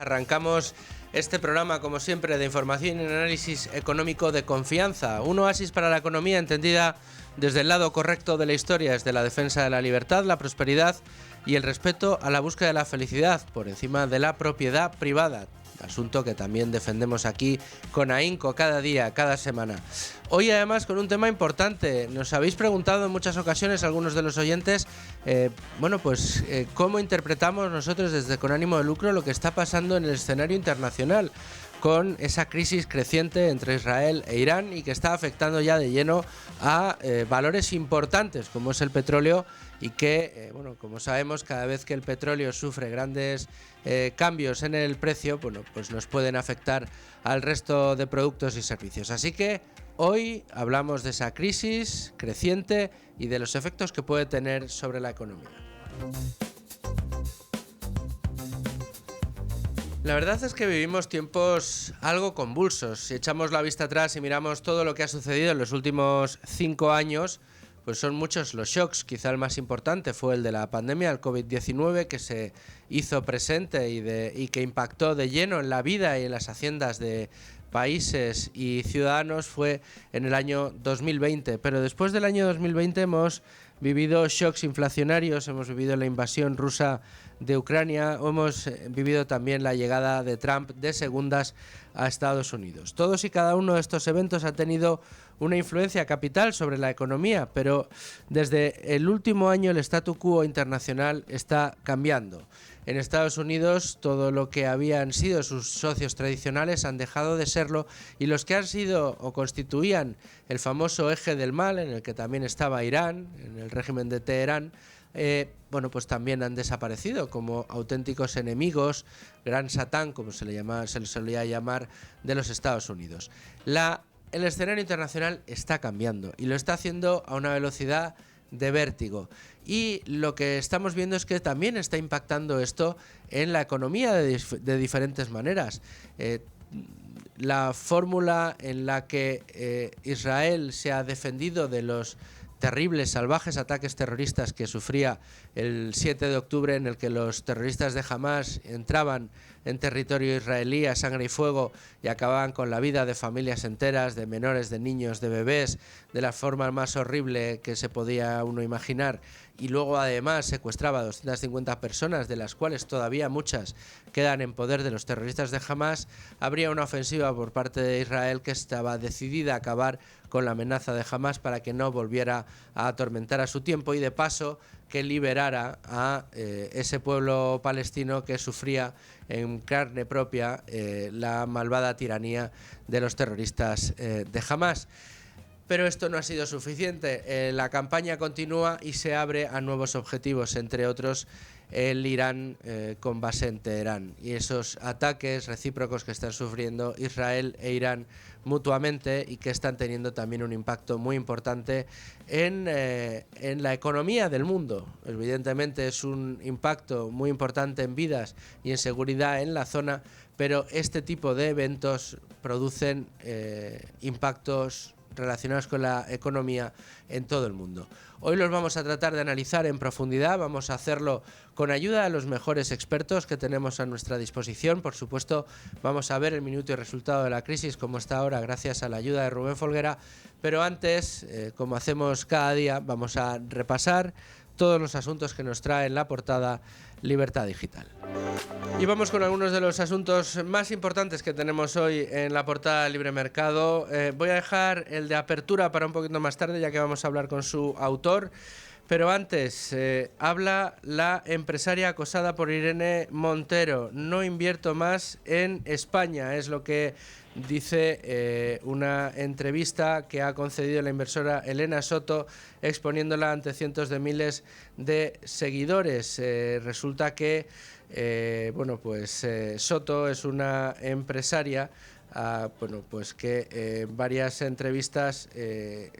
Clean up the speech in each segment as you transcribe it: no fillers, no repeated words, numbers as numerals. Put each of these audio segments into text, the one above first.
Arrancamos este programa, como siempre, de información y análisis económico de confianza. Un oasis para la economía entendida desde el lado correcto de la historia, desde la defensa de la libertad, la prosperidad y el respeto a la búsqueda de la felicidad por encima de la propiedad privada. Asunto que también defendemos aquí con ahínco cada día, cada semana. Hoy además con un tema importante. Nos habéis preguntado en muchas ocasiones algunos de los oyentes, cómo interpretamos nosotros desde Con Ánimo de Lucro lo que está pasando en el escenario internacional con esa crisis creciente entre Israel e Irán y que está afectando ya de lleno a valores importantes como es el petróleo y que, como sabemos, cada vez que el petróleo sufre grandes cambios en el precio, pues nos pueden afectar al resto de productos y servicios. Así que hoy hablamos de esa crisis creciente y de los efectos que puede tener sobre la economía. La verdad es que vivimos tiempos algo convulsos. Si echamos la vista atrás y miramos todo lo que ha sucedido en los últimos 5 años, pues son muchos los shocks. Quizá el más importante fue el de la pandemia, el COVID-19, que se hizo presente y que impactó de lleno en la vida y en las haciendas de países y ciudadanos. Fue en el año 2020. Pero después del año 2020 hemos vivido shocks inflacionarios, hemos vivido la invasión rusa de Ucrania, hemos vivido también la llegada de Trump de segundas a Estados Unidos. Todos y cada uno de estos eventos ha tenido una influencia capital sobre la economía, pero desde el último año el statu quo internacional está cambiando. En Estados Unidos todo lo que habían sido sus socios tradicionales han dejado de serlo y los que han sido o constituían el famoso eje del mal, en el que también estaba Irán, en el régimen de Teherán, pues también han desaparecido como auténticos enemigos, gran satán, como se le solía llamar, de los Estados Unidos. El escenario internacional está cambiando y lo está haciendo a una velocidad de vértigo. Y lo que estamos viendo es que también está impactando esto en la economía de diferentes maneras. La fórmula en la que Israel se ha defendido de los terribles, salvajes ataques terroristas que sufría el 7 de octubre, en el que los terroristas de Hamás entraban en territorio israelí a sangre y fuego y acababan con la vida de familias enteras, de menores, de niños, de bebés, de la forma más horrible que se podía uno imaginar. Y luego además secuestraba a 250 personas, de las cuales todavía muchas quedan en poder de los terroristas de Hamás. Habría una ofensiva por parte de Israel que estaba decidida a acabar con la amenaza de Hamás para que no volviera a atormentar a su tiempo y de paso que liberara a ese pueblo palestino que sufría en carne propia la malvada tiranía de los terroristas de Hamás. Pero esto no ha sido suficiente. La campaña continúa y se abre a nuevos objetivos, entre otros el Irán con base en Teherán. Y esos ataques recíprocos que están sufriendo Israel e Irán mutuamente y que están teniendo también un impacto muy importante en la economía del mundo. Evidentemente es un impacto muy importante en vidas y en seguridad en la zona, pero este tipo de eventos producen impactos relacionados con la economía en todo el mundo. Hoy los vamos a tratar de analizar en profundidad, vamos a hacerlo con ayuda de los mejores expertos que tenemos a nuestra disposición. Por supuesto, vamos a ver el minuto y resultado de la crisis como está ahora gracias a la ayuda de Rubén Folguera, pero antes, como hacemos cada día, vamos a repasar todos los asuntos que nos trae en la portada Libertad Digital. Y vamos con algunos de los asuntos más importantes que tenemos hoy en la portada Libre Mercado. Voy a dejar el de apertura para un poquito más tarde, ya que vamos a hablar con su autor. Pero antes, habla la empresaria acosada por Irene Montero. No invierto más en España, es lo que dice una entrevista que ha concedido la inversora Elena Soto, exponiéndola ante cientos de miles de seguidores. Resulta que Soto es una empresaria que en varias entrevistas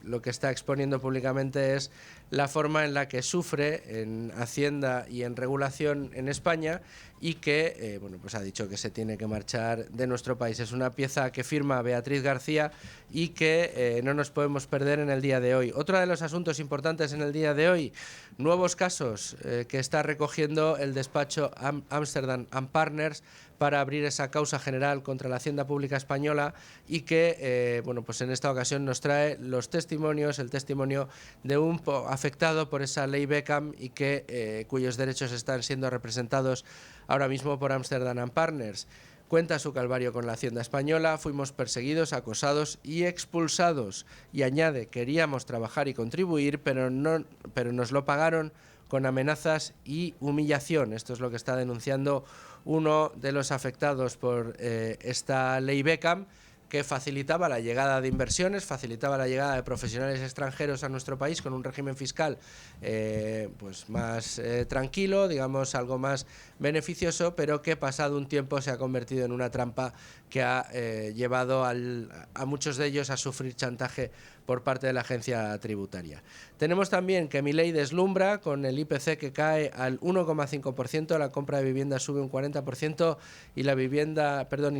lo que está exponiendo públicamente es la forma en la que sufre en Hacienda y en regulación en España y que ha dicho que se tiene que marchar de nuestro país. Es una pieza que firma Beatriz García y que no nos podemos perder en el día de hoy. Otro de los asuntos importantes en el día de hoy, nuevos casos que está recogiendo el despacho Amsterdam & Partners para abrir esa causa general contra la Hacienda Pública Española y que, bueno, pues en esta ocasión nos trae los testimonios, el testimonio de un afectado por esa ley Beckham y que, cuyos derechos están siendo representados ahora mismo por Amsterdam Partners. Cuenta su calvario con la Hacienda Española: fuimos perseguidos, acosados y expulsados. Y añade: queríamos trabajar y contribuir, pero nos lo pagaron con amenazas y humillación. Esto es lo que está denunciando uno de los afectados por esta ley Beckham, que facilitaba la llegada de inversiones, facilitaba la llegada de profesionales extranjeros a nuestro país con un régimen fiscal pues más tranquilo, digamos algo más beneficioso, pero que pasado un tiempo se ha convertido en una trampa que ha llevado a muchos de ellos a sufrir chantaje por parte de la agencia tributaria. Tenemos también que Milei deslumbra con el IPC que cae al 1,5%, la compra de vivienda sube un 40% y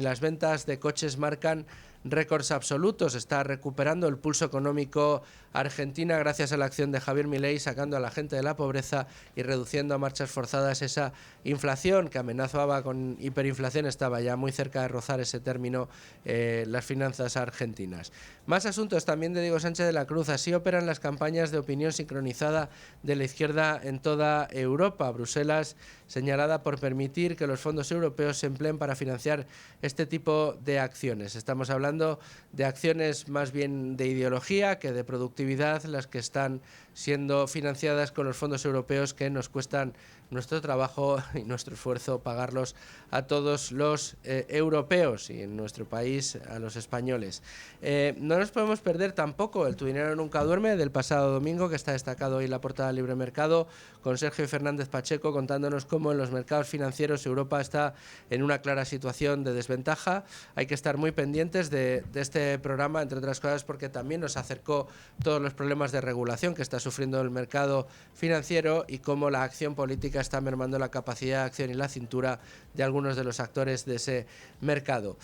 las ventas de coches marcan récords absolutos. Está recuperando el pulso económico Argentina gracias a la acción de Javier Milei, sacando a la gente de la pobreza y reduciendo a marchas forzadas esa inflación que amenazaba con hiperinflación. Estaba ya muy cerca de rozar ese término las finanzas argentinas. Más asuntos también de Diego Sánchez de la Cruz. Así operan las campañas de opinión sincronizada de la izquierda en toda Europa. Bruselas señalada por permitir que los fondos europeos se empleen para financiar este tipo de acciones. Estamos hablando de acciones más bien de ideología que de productividad, las que están siendo financiadas con los fondos europeos, que nos cuestan nuestro trabajo y nuestro esfuerzo pagarlos a todos los europeos y en nuestro país a los españoles. No nos podemos perder tampoco el Tu dinero nunca duerme del pasado domingo, que está destacado hoy en la portada de Libre Mercado, con Sergio Fernández Pacheco contándonos cómo en los mercados financieros Europa está en una clara situación de desventaja. Hay que estar muy pendientes de este programa, entre otras cosas porque también nos acercó todos los problemas de regulación que está sufriendo el mercado financiero y cómo la acción política está mermando la capacidad de acción y la cintura de algunos de los actores de ese mercado.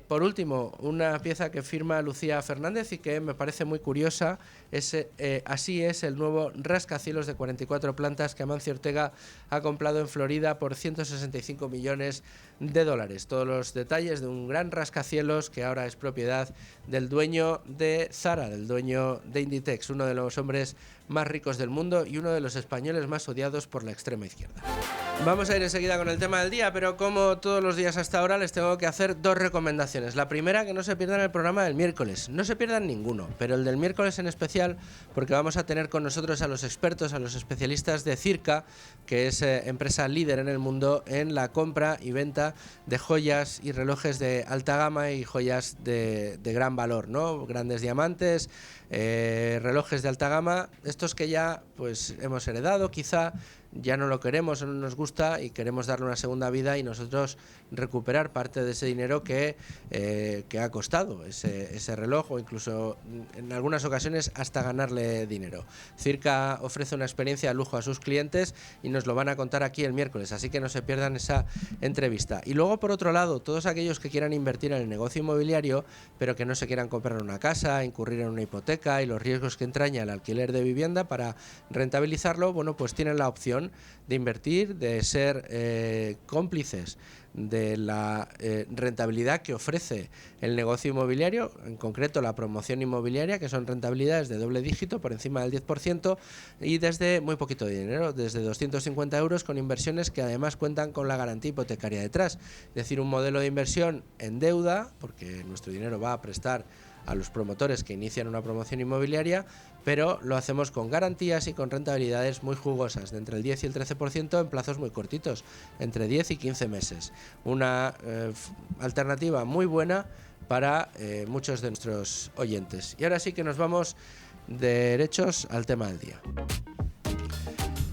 Por último, una pieza que firma Lucía Fernández y que me parece muy curiosa es Así es, el nuevo rascacielos de 44 plantas que Amancio Ortega ha comprado en Florida por 165 millones de dólares. Todos los detalles de un gran rascacielos que ahora es propiedad del dueño de Zara, del dueño de Inditex, uno de los hombres más ricos del mundo y uno de los españoles más odiados por la extrema izquierda. Vamos a ir enseguida con el tema del día, pero como todos los días hasta ahora les tengo que hacer dos recomendaciones. La primera, que no se pierdan el programa del miércoles, no se pierdan ninguno, pero el del miércoles en especial, porque vamos a tener con nosotros a los expertos, a los especialistas de Circa, que es empresa líder en el mundo en la compra y venta de joyas y relojes de alta gama y joyas de gran valor, ¿no? Grandes diamantes, relojes de alta gama, estos que ya pues hemos heredado, quizá ya no lo queremos o no nos gusta y queremos darle una segunda vida y nosotros recuperar parte de ese dinero que ha costado ese reloj, o incluso en algunas ocasiones hasta ganarle dinero. Circa ofrece una experiencia de lujo a sus clientes y nos lo van a contar aquí el miércoles, así que no se pierdan esa entrevista. Y luego, por otro lado, todos aquellos que quieran invertir en el negocio inmobiliario pero que no se quieran comprar una casa, incurrir en una hipoteca y los riesgos que entraña el alquiler de vivienda para rentabilizarlo, bueno, pues tienen la opción de invertir, de ser cómplices de la rentabilidad que ofrece el negocio inmobiliario, en concreto la promoción inmobiliaria, que son rentabilidades de doble dígito, por encima del 10%, y desde muy poquito dinero, desde 250 euros, con inversiones que además cuentan con la garantía hipotecaria detrás. Es decir, un modelo de inversión en deuda, porque nuestro dinero va a prestar a los promotores que inician una promoción inmobiliaria, pero lo hacemos con garantías y con rentabilidades muy jugosas, de entre el 10 y el 13% en plazos muy cortitos, entre 10 y 15 meses. Una alternativa muy buena para muchos de nuestros oyentes. Y ahora sí que nos vamos derechos al tema del día.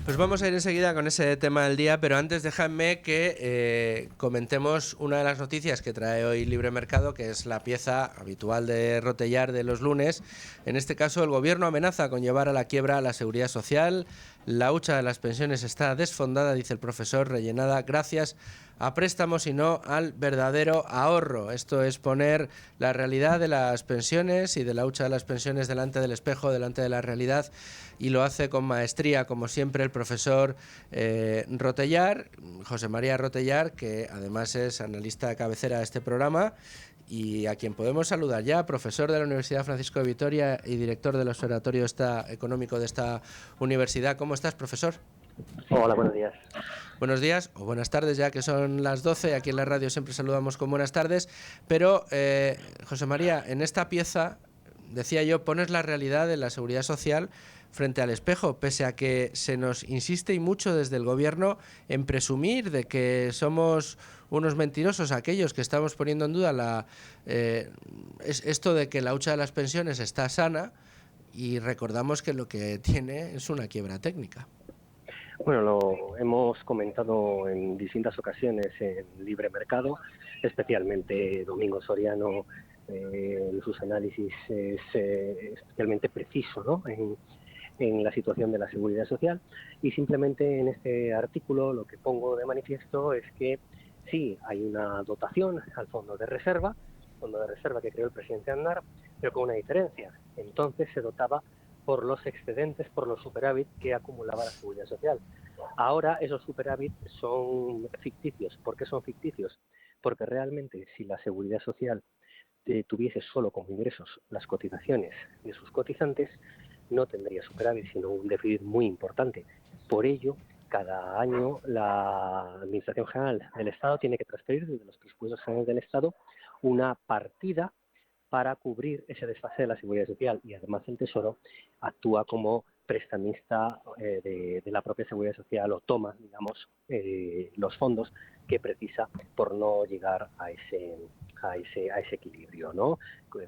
Pues vamos a ir enseguida con ese tema del día, pero antes déjame que comentemos una de las noticias que trae hoy Libre Mercado, que es la pieza habitual de Rotellar de los lunes. En este caso, el gobierno amenaza con llevar a la quiebra a la Seguridad Social. La hucha de las pensiones está desfondada, dice el profesor, rellenada gracias a préstamos y no al verdadero ahorro. Esto es poner la realidad de las pensiones y de la hucha de las pensiones delante del espejo, delante de la realidad, y lo hace con maestría, como siempre, el profesor Rotellar, José María Rotellar, que además es analista de cabecera de este programa y a quien podemos saludar ya, profesor de la Universidad Francisco de Vitoria y director del Observatorio Económico de esta universidad. ¿Cómo estás, profesor? Hola, buenos días. Buenos días o buenas tardes, ya que son las 12. Aquí en la radio siempre saludamos con buenas tardes. Pero, José María, en esta pieza, decía yo, pones la realidad de la seguridad social frente al espejo, pese a que se nos insiste y mucho desde el gobierno en presumir de que somos unos mentirosos aquellos que estamos poniendo en duda esto de que la hucha de las pensiones está sana, y recordamos que lo que tiene es una quiebra técnica. Bueno, lo hemos comentado en distintas ocasiones en Libre Mercado, especialmente Domingo Soriano en sus análisis es especialmente preciso, ¿no?, en la situación de la seguridad social, y simplemente en este artículo lo que pongo de manifiesto es que sí, hay una dotación al fondo de reserva que creó el presidente Aznar, pero con una diferencia. Entonces se dotaba por los excedentes, por los superávit que acumulaba la seguridad social. Ahora esos superávit son ficticios. ¿Por qué son ficticios? Porque realmente si la seguridad social tuviese solo como ingresos las cotizaciones de sus cotizantes, no tendría superávit, sino un déficit muy importante. Por ello, cada año la Administración General del Estado tiene que transferir desde los presupuestos generales del Estado una partida para cubrir ese desfase de la seguridad social, y además el Tesoro actúa como prestamista de la propia seguridad social, o toma, digamos, los fondos que precisa por no llegar a ese equilibrio, ¿no?,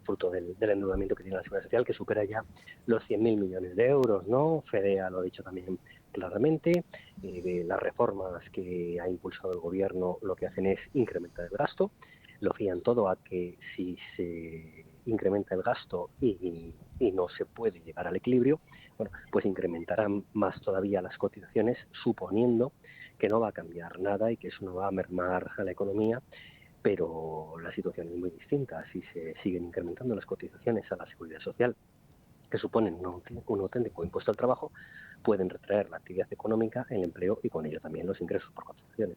fruto del endeudamiento que tiene la seguridad social, que supera ya los 100.000 millones de euros, ¿no? Fedea lo ha dicho también claramente. Las reformas que ha impulsado el gobierno lo que hacen es incrementar el gasto, lo fían todo a que si se incrementa el gasto y no se puede llegar al equilibrio, bueno, pues incrementarán más todavía las cotizaciones, suponiendo que no va a cambiar nada y que eso no va a mermar a la economía. Pero la situación es muy distinta. Si se siguen incrementando las cotizaciones a la seguridad social, que suponen un auténtico impuesto al trabajo, pueden retraer la actividad económica, el empleo y con ello también los ingresos por cotizaciones.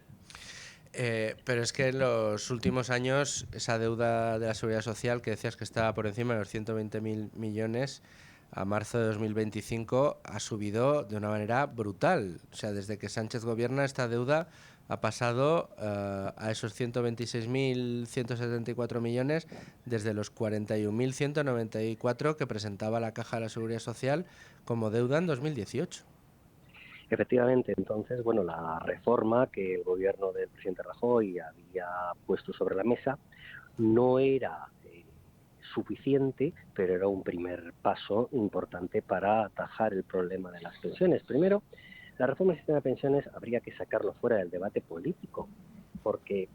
Pero es que en los últimos años esa deuda de la seguridad social, que decías que estaba por encima de los 120.000 millones, a marzo de 2025 ha subido de una manera brutal. O sea, desde que Sánchez gobierna, esta deuda ha pasado a esos 126.174 millones desde los 41.194 que presentaba la Caja de la Seguridad Social como deuda en 2018. Efectivamente, entonces, bueno, la reforma que el gobierno del presidente Rajoy había puesto sobre la mesa no era suficiente, pero era un primer paso importante para atajar el problema de las pensiones. Primero, la reforma del sistema de pensiones habría que sacarlo fuera del debate político, porque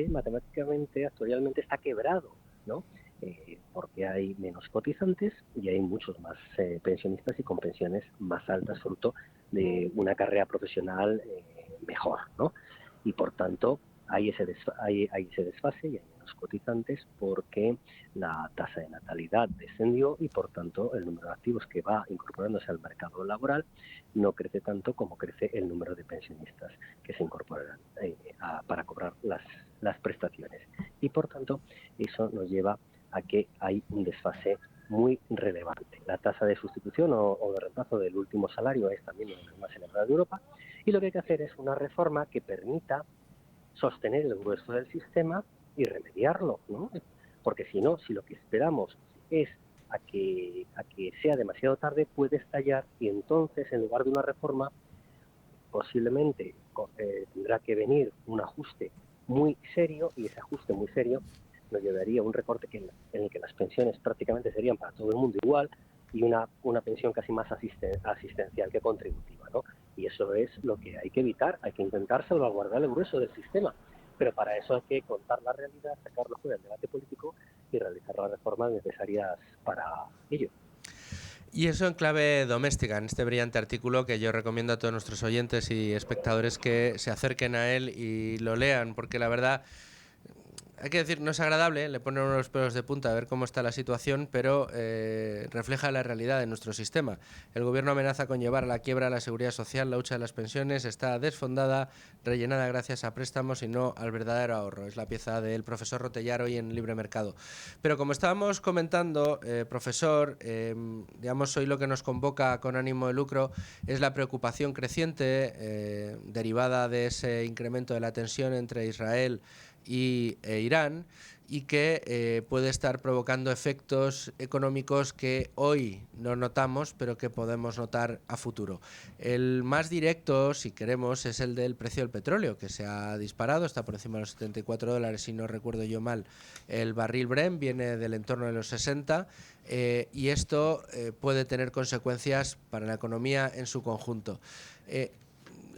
matemáticamente está quebrado, ¿no? Porque hay menos cotizantes y hay muchos más pensionistas y con pensiones más altas, fruto de una carrera profesional mejor, ¿no? Y por tanto hay ese desfase y hay menos cotizantes porque la tasa de natalidad descendió y por tanto el número de activos que va incorporándose al mercado laboral no crece tanto como crece el número de pensionistas que se incorporarán para cobrar las prestaciones. Y por tanto eso nos lleva a que hay un desfase muy relevante. La tasa de sustitución o de reemplazo del último salario es también una de las más elevadas de Europa, y lo que hay que hacer es una reforma que permita sostener el grueso del sistema y remediarlo, ¿no? Porque si no, si lo que esperamos es a que sea demasiado tarde, puede estallar, y entonces en lugar de una reforma posiblemente tendrá que venir un ajuste muy serio, y ese ajuste muy serio nos llevaría a un recorte en el que las pensiones prácticamente serían para todo el mundo igual, y una pensión casi más asistencial que contributiva, ¿no? Y eso es lo que hay que evitar. Hay que intentar salvaguardar el grueso del sistema, pero para eso hay que contar la realidad, sacarlo fuera del debate político y realizar las reformas necesarias para ello. Y eso en clave doméstica, en este brillante artículo que yo recomiendo a todos nuestros oyentes y espectadores que se acerquen a él y lo lean, porque la verdad, hay que decir, no es agradable, le pone unos pelos de punta a ver cómo está la situación, pero refleja la realidad de nuestro sistema. El gobierno amenaza con llevar a la quiebra la seguridad social, la hucha de las pensiones está desfondada, rellenada gracias a préstamos y no al verdadero ahorro. Es la pieza del profesor Rotellar hoy en Libre Mercado. Pero como estábamos comentando, profesor, digamos, hoy lo que nos convoca con ánimo de lucro es la preocupación creciente derivada de ese incremento de la tensión entre Israel y Irán, y que puede estar provocando efectos económicos que hoy no notamos, pero que podemos notar a futuro. El más directo, si queremos, es el del precio del petróleo, que se ha disparado, está por encima de los $74, si no recuerdo yo mal. El barril Brent viene del entorno de los 60, y esto puede tener consecuencias para la economía en su conjunto.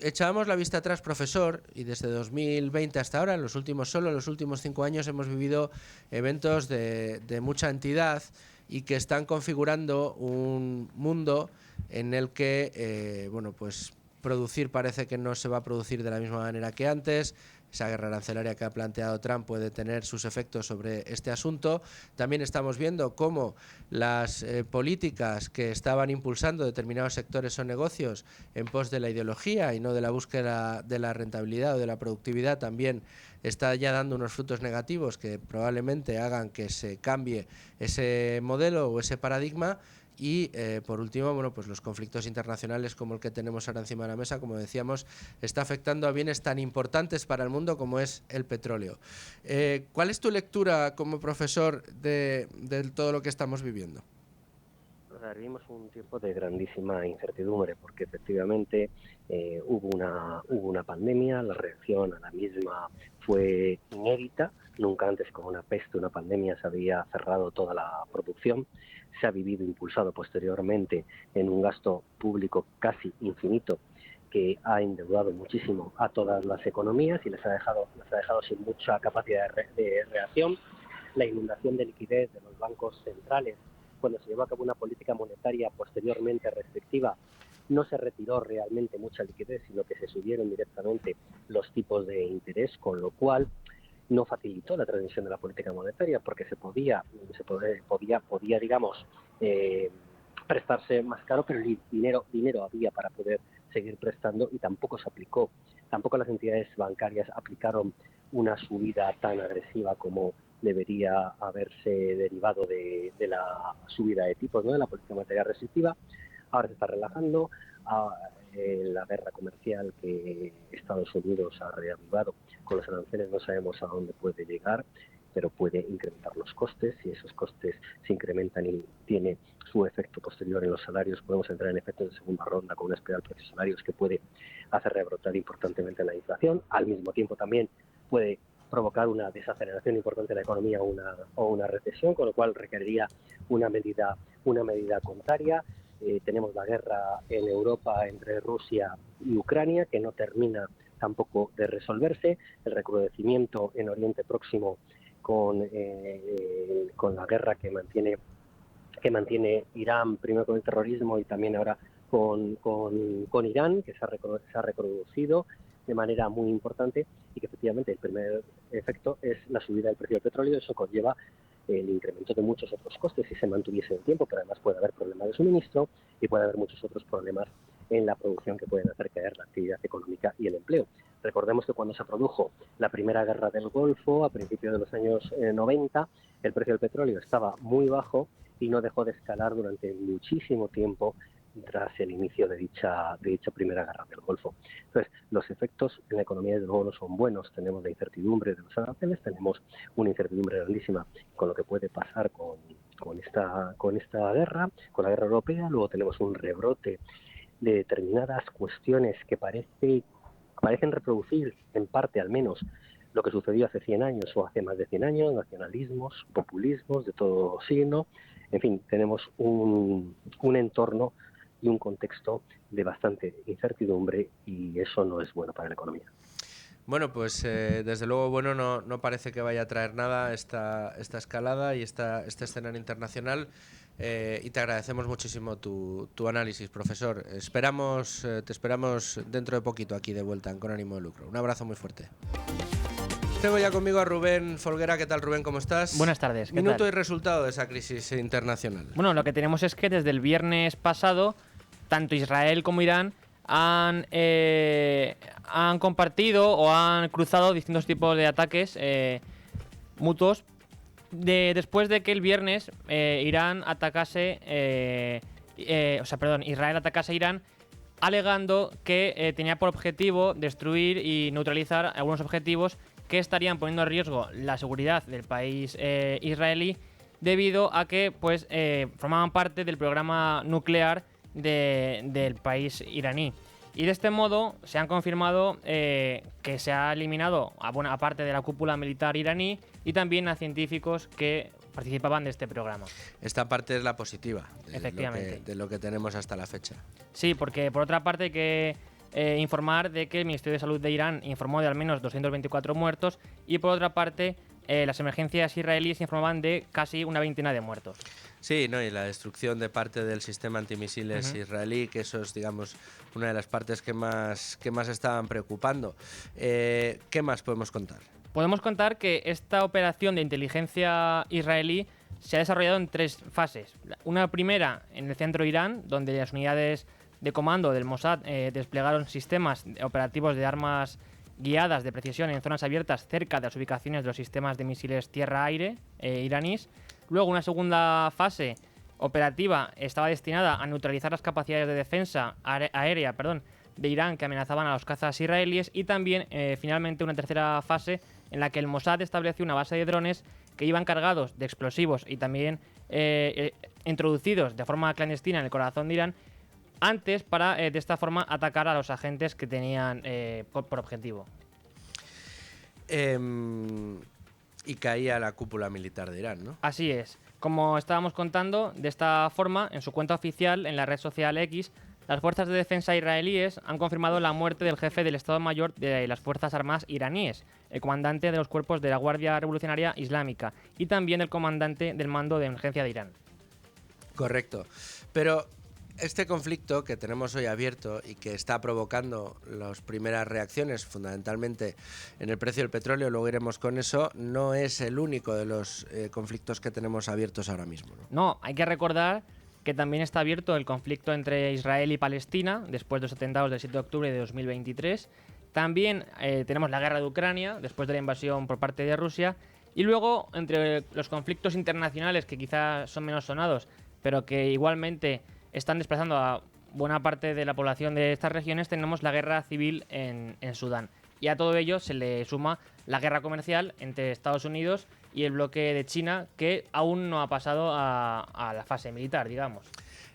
Echábamos la vista atrás, profesor, y desde 2020 hasta ahora, en los últimos 5 años, hemos vivido eventos de mucha entidad y que están configurando un mundo en el que, bueno, pues producir parece que no se va a producir de la misma manera que antes. Esa guerra arancelaria que ha planteado Trump puede tener sus efectos sobre este asunto. También estamos viendo cómo las políticas que estaban impulsando determinados sectores o negocios en pos de la ideología y no de la búsqueda de la rentabilidad o de la productividad también está ya dando unos frutos negativos que probablemente hagan que se cambie ese modelo o ese paradigma. Y por último, bueno, pues los conflictos internacionales como el que tenemos ahora encima de la mesa, como decíamos, está afectando a bienes tan importantes para el mundo como es el petróleo. ¿Cuál es tu lectura como profesor de todo lo que estamos viviendo? Vivimos un tiempo de grandísima incertidumbre porque efectivamente hubo una pandemia, la reacción a la misma fue inédita, nunca antes con una peste, una pandemia se había cerrado toda la producción, se ha vivido impulsado posteriormente en un gasto público casi infinito que ha endeudado muchísimo a todas las economías y las ha dejado sin mucha capacidad de reacción. La inundación de liquidez de los bancos centrales cuando se llevó a cabo una política monetaria posteriormente restrictiva, no se retiró realmente mucha liquidez, sino que se subieron directamente los tipos de interés, con lo cual no facilitó la transmisión de la política monetaria porque podía digamos, prestarse más caro, pero el dinero había para poder seguir prestando y tampoco se aplicó. Tampoco las entidades bancarias aplicaron una subida tan agresiva como debería haberse derivado de la subida de tipos, ¿no?, de la política monetaria restrictiva. Ahora se está relajando. La guerra comercial que Estados Unidos ha reavivado con los aranceles no sabemos a dónde puede llegar, pero puede incrementar los costes. Si esos costes se incrementan y tiene su efecto posterior en los salarios, podemos entrar en efectos de segunda ronda con una espiral de precios salarios que puede hacer rebrotar importantemente la inflación. Al mismo tiempo también puede provocar una desaceleración importante de la economía o una recesión, con lo cual requeriría una medida contraria. Tenemos la guerra en Europa entre Rusia y Ucrania, que no termina tampoco de resolverse, el recrudecimiento en Oriente Próximo con la guerra que mantiene Irán, primero con el terrorismo y también ahora con Irán, que se ha reproducido de manera muy importante, y que efectivamente el primer efecto es la subida del precio del petróleo. Eso conlleva el incremento de muchos otros costes si se mantuviese en el tiempo, pero además puede haber problemas de suministro y puede haber muchos otros problemas en la producción que pueden hacer caer la actividad económica y el empleo. Recordemos que cuando se produjo la primera guerra del Golfo, a principios de los años 90, el precio del petróleo estaba muy bajo y no dejó de escalar durante muchísimo tiempo tras el inicio de dicha primera guerra del Golfo. Entonces, los efectos en la economía desde luego no son buenos. Tenemos la incertidumbre de los aranceles, tenemos una incertidumbre grandísima con lo que puede pasar con esta guerra, con la guerra europea. Luego tenemos un rebrote de determinadas cuestiones que parecen reproducir, en parte al menos, lo que sucedió hace 100 años o hace más de 100 años, nacionalismos, populismos de todo signo. En fin, tenemos un entorno y un contexto de bastante incertidumbre, y eso no es bueno para la economía. Bueno, pues desde luego bueno no parece que vaya a traer nada esta escalada y este escenario internacional. y te agradecemos muchísimo tu análisis, profesor. Te esperamos dentro de poquito aquí de vuelta en Con Ánimo de Lucro. Un abrazo muy fuerte. Tengo ya conmigo a Rubén Folguera. ¿Qué tal, Rubén? ¿Cómo estás? Buenas tardes. Minuto y resultado de esa crisis internacional. Bueno, lo que tenemos es que desde el viernes pasado, tanto Israel como Irán han compartido o han cruzado distintos tipos de ataques mutuos después de que el viernes Israel atacase a Irán, alegando que tenía por objetivo destruir y neutralizar algunos objetivos que estarían poniendo en riesgo la seguridad del país israelí, debido a que formaban parte del programa nuclear del país iraní. Y de este modo se han confirmado que se ha eliminado a buena parte de la cúpula militar iraní y también a científicos que participaban de este programa. Esta parte es la positiva Efectivamente. de lo que tenemos hasta la fecha. Sí, porque por otra parte hay que informar de que el Ministerio de Salud de Irán informó de al menos 224 muertos y por otra parte las emergencias israelíes informaban de casi una veintena de muertos. Sí, ¿no? Y la destrucción de parte del sistema antimisiles israelí, que eso es, digamos, una de las partes que más estaban preocupando. ¿Qué más podemos contar? Podemos contar que esta operación de inteligencia israelí se ha desarrollado en 3 fases. Una primera en el centro de Irán, donde las unidades de comando del Mossad desplegaron sistemas operativos de armas guiadas de precisión en zonas abiertas cerca de las ubicaciones de los sistemas de misiles tierra-aire iraníes. Luego, una segunda fase operativa estaba destinada a neutralizar las capacidades de defensa aérea de Irán que amenazaban a los cazas israelíes. Y también, finalmente, una tercera fase en la que el Mossad estableció una base de drones que iban cargados de explosivos y también introducidos de forma clandestina en el corazón de Irán, antes para de esta forma atacar a los agentes que tenían por objetivo. Y caía la cúpula militar de Irán, ¿no? Así es. Como estábamos contando, de esta forma, en su cuenta oficial en la red social X, las fuerzas de defensa israelíes han confirmado la muerte del jefe del Estado Mayor de las Fuerzas Armadas iraníes, el comandante de los cuerpos de la Guardia Revolucionaria Islámica y también el comandante del mando de emergencia de Irán. Correcto. Pero este conflicto que tenemos hoy abierto y que está provocando las primeras reacciones, fundamentalmente en el precio del petróleo, luego iremos con eso, no es el único de los conflictos que tenemos abiertos ahora mismo, ¿no? No, hay que recordar que también está abierto el conflicto entre Israel y Palestina después de los atentados del 7 de octubre de 2023. También tenemos la guerra de Ucrania después de la invasión por parte de Rusia. Y luego, entre los conflictos internacionales que quizás son menos sonados, pero que igualmente están desplazando a buena parte de la población de estas regiones, tenemos la guerra civil en Sudán. Y a todo ello se le suma la guerra comercial entre Estados Unidos y el bloque de China, que aún no ha pasado a la fase militar, digamos.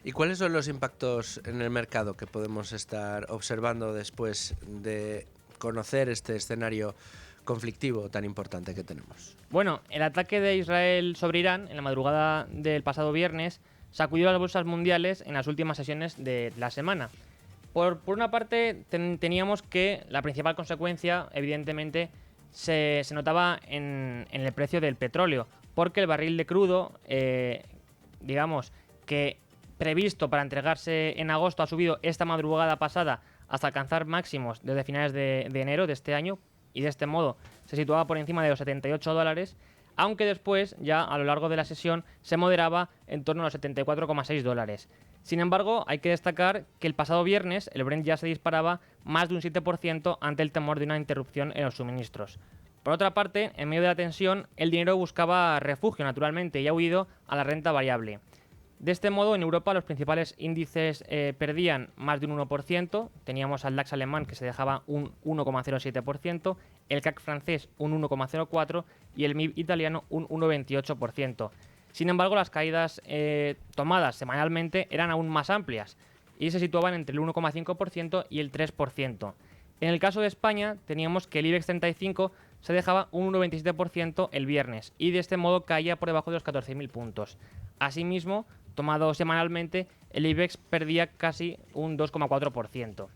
¿Y cuáles son los impactos en el mercado que podemos estar observando después de conocer este escenario conflictivo tan importante que tenemos? Bueno, el ataque de Israel sobre Irán en la madrugada del pasado viernes sacudió las bolsas mundiales en las últimas sesiones de la semana. Por una parte, teníamos que la principal consecuencia, evidentemente, se notaba en el precio del petróleo, porque el barril de crudo, digamos, que previsto para entregarse en agosto, ha subido esta madrugada pasada hasta alcanzar máximos desde finales de enero de este año, y de este modo se situaba por encima de los $78, aunque después, ya a lo largo de la sesión, se moderaba en torno a los $74,6. Sin embargo, hay que destacar que el pasado viernes el Brent ya se disparaba más de un 7% ante el temor de una interrupción en los suministros. Por otra parte, en medio de la tensión, el dinero buscaba refugio naturalmente y ha huido a la renta variable. De este modo, en Europa los principales índices perdían más de un 1%, teníamos al DAX alemán que se dejaba un 1,07%, el CAC francés un 1,04% y el MIB italiano un 1,28%. Sin embargo, las caídas tomadas semanalmente eran aún más amplias y se situaban entre el 1,5% y el 3%. En el caso de España, teníamos que el IBEX 35 se dejaba un 1,27% el viernes y de este modo caía por debajo de los 14.000 puntos. Asimismo, tomado semanalmente, el IBEX perdía casi un 2,4%.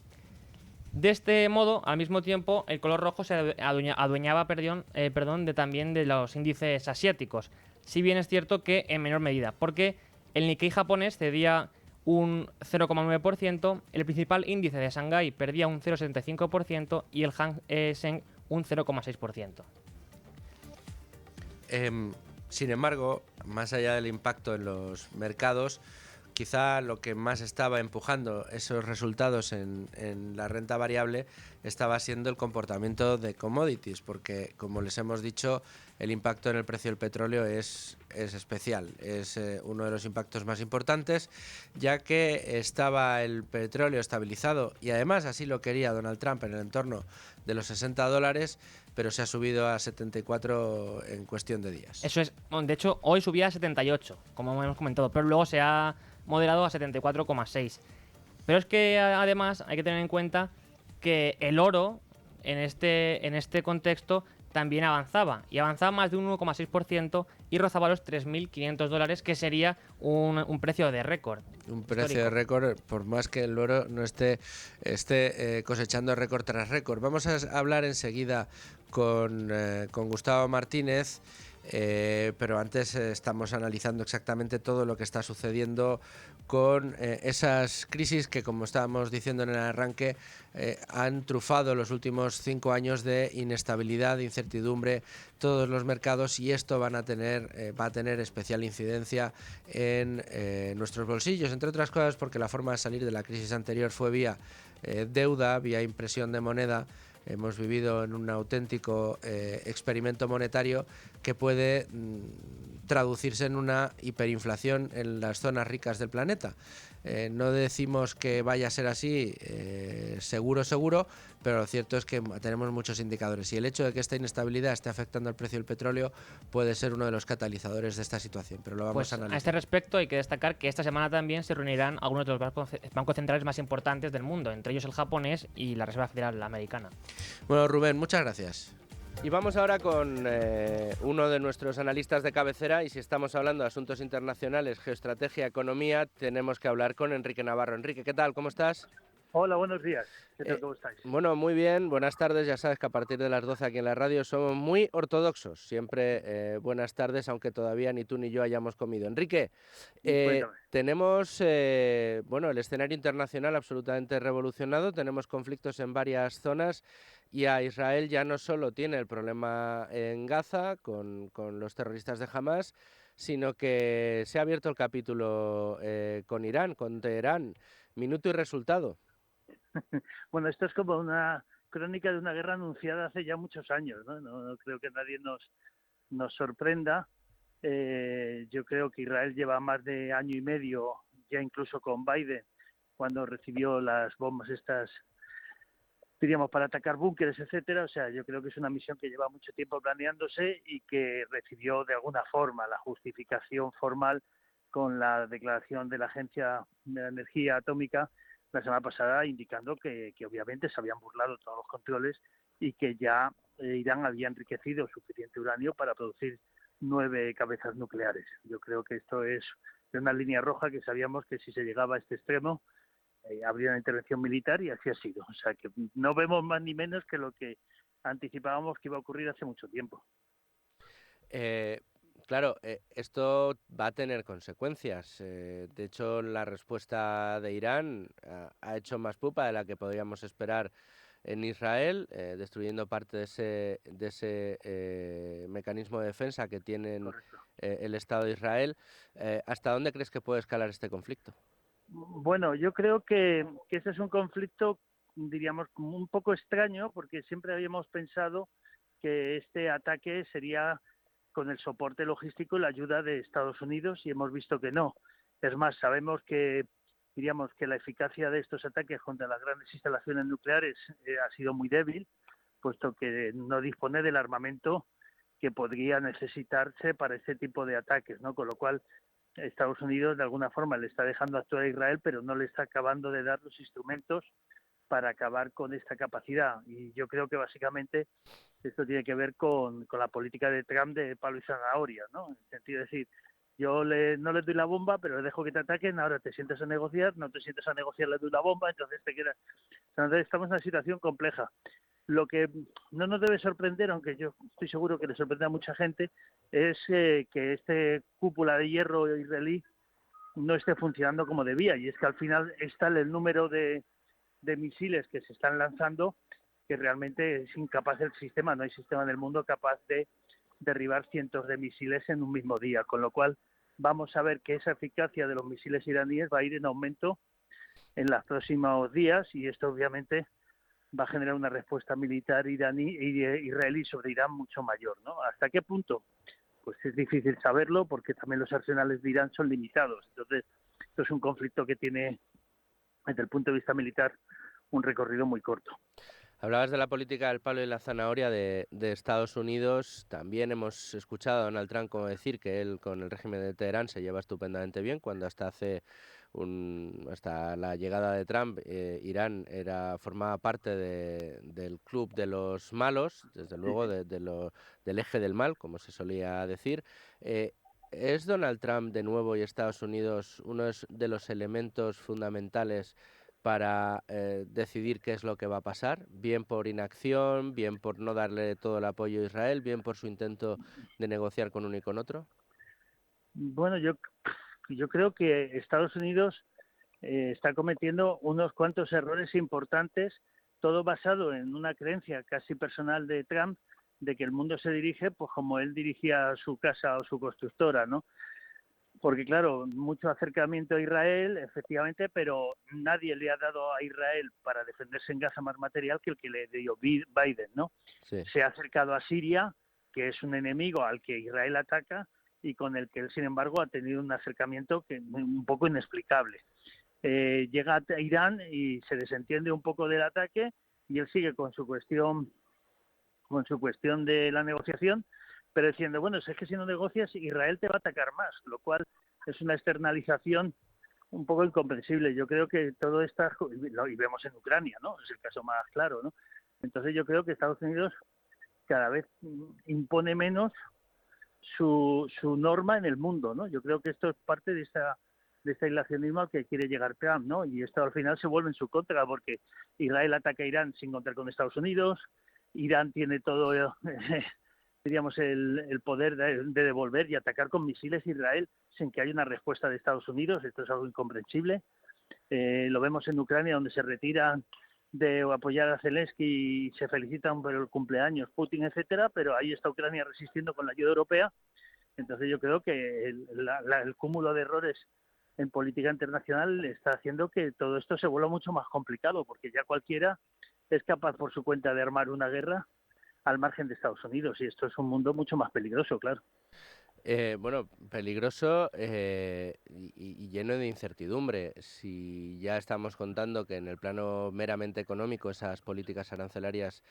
De este modo, al mismo tiempo, el color rojo se adueñaba también de los índices asiáticos, si bien es cierto que en menor medida, porque El Nikkei japonés cedía un 0,9%, el principal índice de Shanghái perdía un 0,75% y el Hang Seng un 0,6%. Sin embargo, más allá del impacto en los mercados, quizá lo que más estaba empujando esos resultados en la renta variable estaba siendo el comportamiento de commodities, porque, como les hemos dicho, el impacto en el precio del petróleo es especial, es uno de los impactos más importantes, ya que estaba el petróleo estabilizado y además así lo quería Donald Trump en el entorno de los $60, pero se ha subido a 74 en cuestión de días. Eso es, de hecho, hoy subía a 78, como hemos comentado, pero luego se ha moderado a 74,6. Pero es que además hay que tener en cuenta que el oro en este contexto también avanzaba, y avanzaba más de un 1,6% y rozaba los $3.500, que sería un precio de récord. Un precio histórico. de récord, por más que el oro no esté cosechando récord tras récord. Vamos a hablar enseguida con Gustavo Martínez, pero antes estamos analizando exactamente todo lo que está sucediendo con esas crisis que, como estábamos diciendo en el arranque, han trufado los últimos 5 años de inestabilidad, de incertidumbre, todos los mercados, y esto va a tener especial incidencia en nuestros bolsillos, entre otras cosas porque la forma de salir de la crisis anterior fue vía deuda, vía impresión de moneda. Hemos vivido en un auténtico experimento monetario que puede traducirse en una hiperinflación en las zonas ricas del planeta. No decimos que vaya a ser así seguro, pero lo cierto es que tenemos muchos indicadores, y el hecho de que esta inestabilidad esté afectando al precio del petróleo puede ser uno de los catalizadores de esta situación, pero lo vamos a analizar. A este respecto hay que destacar que esta semana también se reunirán algunos de los bancos centrales más importantes del mundo, entre ellos el japonés y la Reserva Federal Americana. Bueno, Rubén, muchas gracias. Y vamos ahora con uno de nuestros analistas de cabecera, y si estamos hablando de asuntos internacionales, geoestrategia, economía, tenemos que hablar con Enrique Navarro. Enrique, ¿qué tal? ¿Cómo estás? Hola, buenos días. ¿Qué tal? ¿Cómo estáis? Bueno, muy bien, buenas tardes. Ya sabes que a partir de las 12 aquí en la radio somos muy ortodoxos. Siempre buenas tardes, aunque todavía ni tú ni yo hayamos comido. Enrique, tenemos el escenario internacional absolutamente revolucionado, tenemos conflictos en varias zonas, y a Israel ya no solo tiene el problema en Gaza con los terroristas de Hamas, sino que se ha abierto el capítulo con Irán, con Teherán. Minuto y resultado. Bueno, esto es como una crónica de una guerra anunciada hace ya muchos años, ¿no? No creo que nadie nos sorprenda. Yo creo que Israel lleva más de año y medio, ya incluso con Biden, cuando recibió las bombas estas, diríamos, para atacar búnkeres, etcétera. O sea, yo creo que es una misión que lleva mucho tiempo planeándose y que recibió de alguna forma la justificación formal con la declaración de la Agencia de la Energía Atómica la semana pasada, indicando que obviamente se habían burlado todos los controles y que ya Irán había enriquecido suficiente uranio para producir 9 cabezas nucleares. Yo creo que esto es una línea roja que sabíamos que si se llegaba a este extremo habría una intervención militar, y así ha sido. O sea que no vemos más ni menos que lo que anticipábamos que iba a ocurrir hace mucho tiempo. Claro, esto va a tener consecuencias. De hecho, la respuesta de Irán ha hecho más pupa de la que podríamos esperar en Israel, destruyendo parte de ese mecanismo de defensa que tienen el Estado de Israel. ¿Hasta dónde crees que puede escalar este conflicto? Bueno, yo creo que este es un conflicto, diríamos, como un poco extraño, porque siempre habíamos pensado que este ataque sería con el soporte logístico y la ayuda de Estados Unidos, y hemos visto que no. Es más, sabemos que, diríamos, que la eficacia de estos ataques contra las grandes instalaciones nucleares ha sido muy débil, puesto que no dispone del armamento que podría necesitarse para este tipo de ataques, ¿no? Con lo cual, Estados Unidos de alguna forma le está dejando actuar a Israel, pero no le está acabando de dar los instrumentos para acabar con esta capacidad. Y yo creo que básicamente esto tiene que ver con la política de Trump de palo y zanahoria, ¿no? En el sentido de decir, no les doy la bomba, pero les dejo que te ataquen, ahora te sientas a negociar, no te sientas a negociar, les doy la bomba, entonces te quedas. Entonces estamos en una situación compleja. Lo que no nos debe sorprender, aunque yo estoy seguro que le sorprende a mucha gente, es que este cúpula de hierro israelí no esté funcionando como debía. Y es que al final está el número de misiles que se están lanzando, que realmente es incapaz el sistema, no hay sistema en el mundo capaz de derribar cientos de misiles en un mismo día, con lo cual vamos a ver que esa eficacia de los misiles iraníes va a ir en aumento en los próximos días, y esto obviamente va a generar una respuesta militar israelí sobre Irán mucho mayor, ¿no? ¿Hasta qué punto? Pues es difícil saberlo, porque también los arsenales de Irán son limitados. Entonces, esto es un conflicto que tiene, desde el punto de vista militar, un recorrido muy corto. Hablabas de la política del palo y la zanahoria de Estados Unidos. También hemos escuchado a Donald Trump como decir que él con el régimen de Teherán se lleva estupendamente bien, cuando hasta la llegada de Trump, Irán formaba parte del club de los malos, desde luego del eje del mal, como se solía decir. ¿Es Donald Trump de nuevo y Estados Unidos uno de los elementos fundamentales para decidir qué es lo que va a pasar, bien por inacción, bien por no darle todo el apoyo a Israel, bien por su intento de negociar con uno y con otro? Bueno, yo creo que Estados Unidos está cometiendo unos cuantos errores importantes, todo basado en una creencia casi personal de Trump de que el mundo se dirige pues como él dirigía su casa o su constructora, ¿no? Porque claro, mucho acercamiento a Israel, efectivamente, pero nadie le ha dado a Israel para defenderse en Gaza más material que el que le dio Biden, ¿no? Sí. Se ha acercado a Siria, que es un enemigo al que Israel ataca y con el que él, sin embargo, ha tenido un acercamiento que un poco inexplicable. Llega a Irán y se desentiende un poco del ataque, y él sigue con su cuestión de la negociación, pero diciendo, bueno, si es que si no negocias, Israel te va a atacar más, lo cual es una externalización un poco incomprensible. Yo creo que todo esto, y vemos en Ucrania, ¿no? Es el caso más claro, ¿no? Entonces yo creo que Estados Unidos cada vez impone menos su norma en el mundo, ¿no? Yo creo que esto es parte de este aislacionismo al que quiere llegar Trump, ¿no? Y esto al final se vuelve en su contra, porque Israel ataca a Irán sin contar con Estados Unidos, Irán tiene todo, diríamos, el poder de devolver y atacar con misiles a Israel sin que haya una respuesta de Estados Unidos. Esto es algo incomprensible. Lo vemos en Ucrania, donde se retiran de apoyar a Zelensky y se felicitan por el cumpleaños Putin, etcétera, pero ahí está Ucrania resistiendo con la ayuda europea. Entonces yo creo que el cúmulo de errores en política internacional está haciendo que todo esto se vuelva mucho más complicado, porque ya cualquiera es capaz por su cuenta de armar una guerra al margen de Estados Unidos, y esto es un mundo mucho más peligroso, claro. Bueno, peligroso y lleno de incertidumbre. Si ya estamos contando que en el plano meramente económico esas políticas arancelarias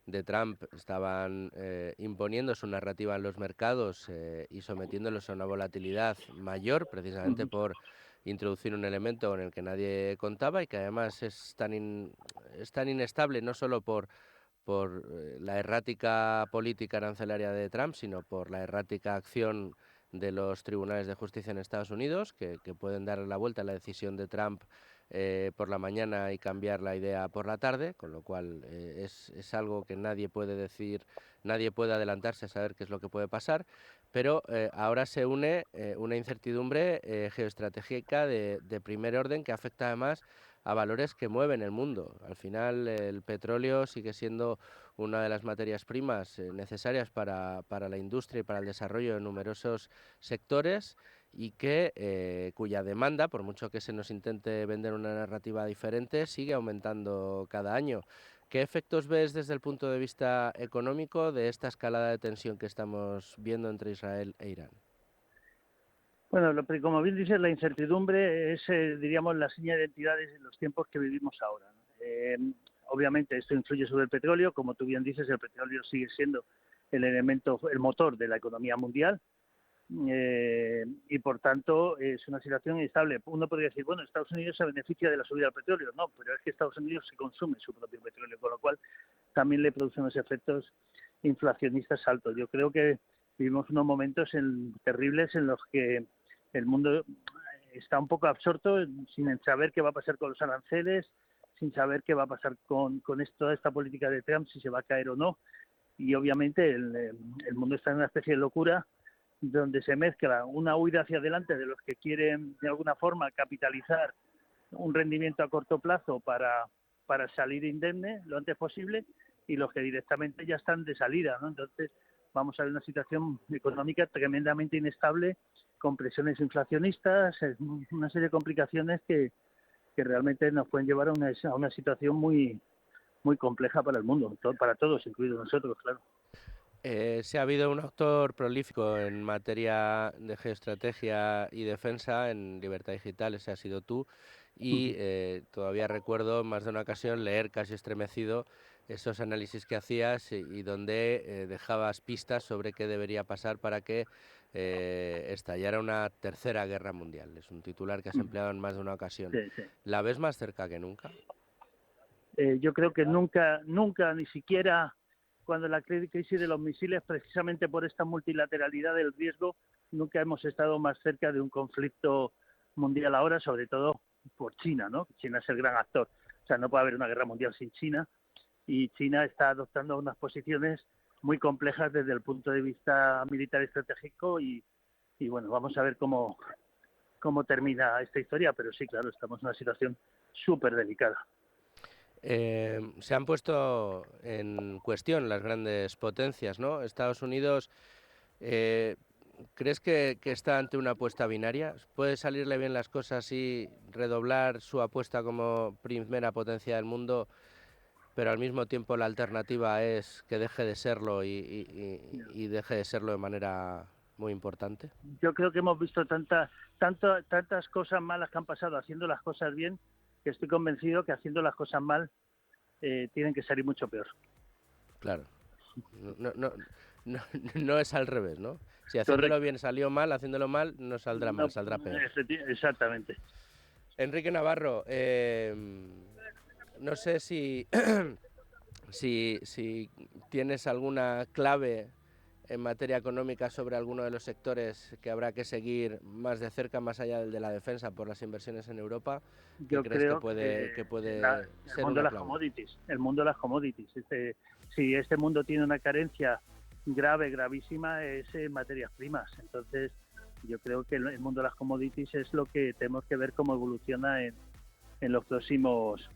de Trump estaban imponiendo su narrativa en los mercados y sometiéndolos a una volatilidad mayor, precisamente por introducir un elemento con el que nadie contaba y que además es tan inestable, no solo por la errática política arancelaria de Trump, sino por la errática acción de los tribunales de justicia en Estados Unidos, que pueden dar la vuelta a la decisión de Trump por la mañana y cambiar la idea por la tarde, con lo cual es algo que nadie puede decir, nadie puede adelantarse a saber qué es lo que puede pasar, pero ahora se une una incertidumbre geoestratégica de primer orden que afecta además a valores que mueven el mundo. Al final el petróleo sigue siendo una de las materias primas necesarias para la industria y para el desarrollo de numerosos sectores y cuya demanda, por mucho que se nos intente vender una narrativa diferente, sigue aumentando cada año. ¿Qué efectos ves desde el punto de vista económico de esta escalada de tensión que estamos viendo entre Israel e Irán? Bueno, como bien dices, la incertidumbre es, diríamos, la seña de identidad en los tiempos que vivimos ahora, ¿no? Obviamente esto influye sobre el petróleo, como tú bien dices, el petróleo sigue siendo el elemento, el motor de la economía mundial, y por tanto es una situación inestable. Uno podría decir, bueno, Estados Unidos se beneficia de la subida del petróleo. No, pero es que Estados Unidos se consume su propio petróleo, con lo cual también le producen unos efectos inflacionistas altos. Yo creo que vivimos unos momentos terribles en los que el mundo está un poco absorto sin saber qué va a pasar con los aranceles, sin saber qué va a pasar con toda esta política de Trump, si se va a caer o no. Y obviamente el mundo está en una especie de locura donde se mezcla una huida hacia adelante de los que quieren de alguna forma capitalizar un rendimiento a corto plazo para salir indemne lo antes posible, y los que directamente ya están de salida, ¿no? Entonces vamos a ver una situación económica tremendamente inestable, con presiones inflacionistas, una serie de complicaciones que realmente nos pueden llevar a una situación muy compleja para el mundo, para todos, incluidos nosotros, claro. Sí, ha habido un autor prolífico en materia de geoestrategia y defensa en Libertad Digital, ese has sido tú, y todavía recuerdo más de una ocasión leer casi estremecido esos análisis que hacías y donde dejabas pistas sobre qué debería pasar para que estallara una tercera guerra mundial. Es un titular que has empleado en más de una ocasión. Sí, sí. ¿La ves más cerca que nunca? Yo creo que nunca, ni siquiera cuando la crisis de los misiles, precisamente por esta multilateralidad del riesgo, nunca hemos estado más cerca de un conflicto mundial ahora, sobre todo por China, ¿no? China es el gran actor. O sea, no puede haber una guerra mundial sin China, y China está adoptando unas posiciones muy complejas desde el punto de vista militar estratégico y bueno, vamos a ver cómo termina esta historia, pero sí, claro, estamos en una situación súper delicada. Se han puesto en cuestión las grandes potencias, ¿no? Estados Unidos, ¿crees que está ante una apuesta binaria? ¿Puede salirle bien las cosas y redoblar su apuesta como primera potencia del mundo, pero al mismo tiempo la alternativa es que deje de serlo y deje de serlo de manera muy importante? Yo creo que hemos visto tantas cosas malas que han pasado haciendo las cosas bien, que estoy convencido que haciendo las cosas mal tienen que salir mucho peor. Claro. No es al revés, ¿no? Si haciéndolo bien salió mal, haciéndolo mal no saldrá mal, saldrá peor. Exactamente. Enrique Navarro, no sé si, si tienes alguna clave en materia económica sobre alguno de los sectores que habrá que seguir más de cerca, más allá del de la defensa, por las inversiones en Europa. Yo crees creo que puede ser el mundo de las clave? commodities. El mundo de las commodities. Si este mundo tiene una carencia gravísima, es en materias primas. Entonces, yo creo que el mundo de las commodities es lo que tenemos que ver cómo evoluciona en los próximos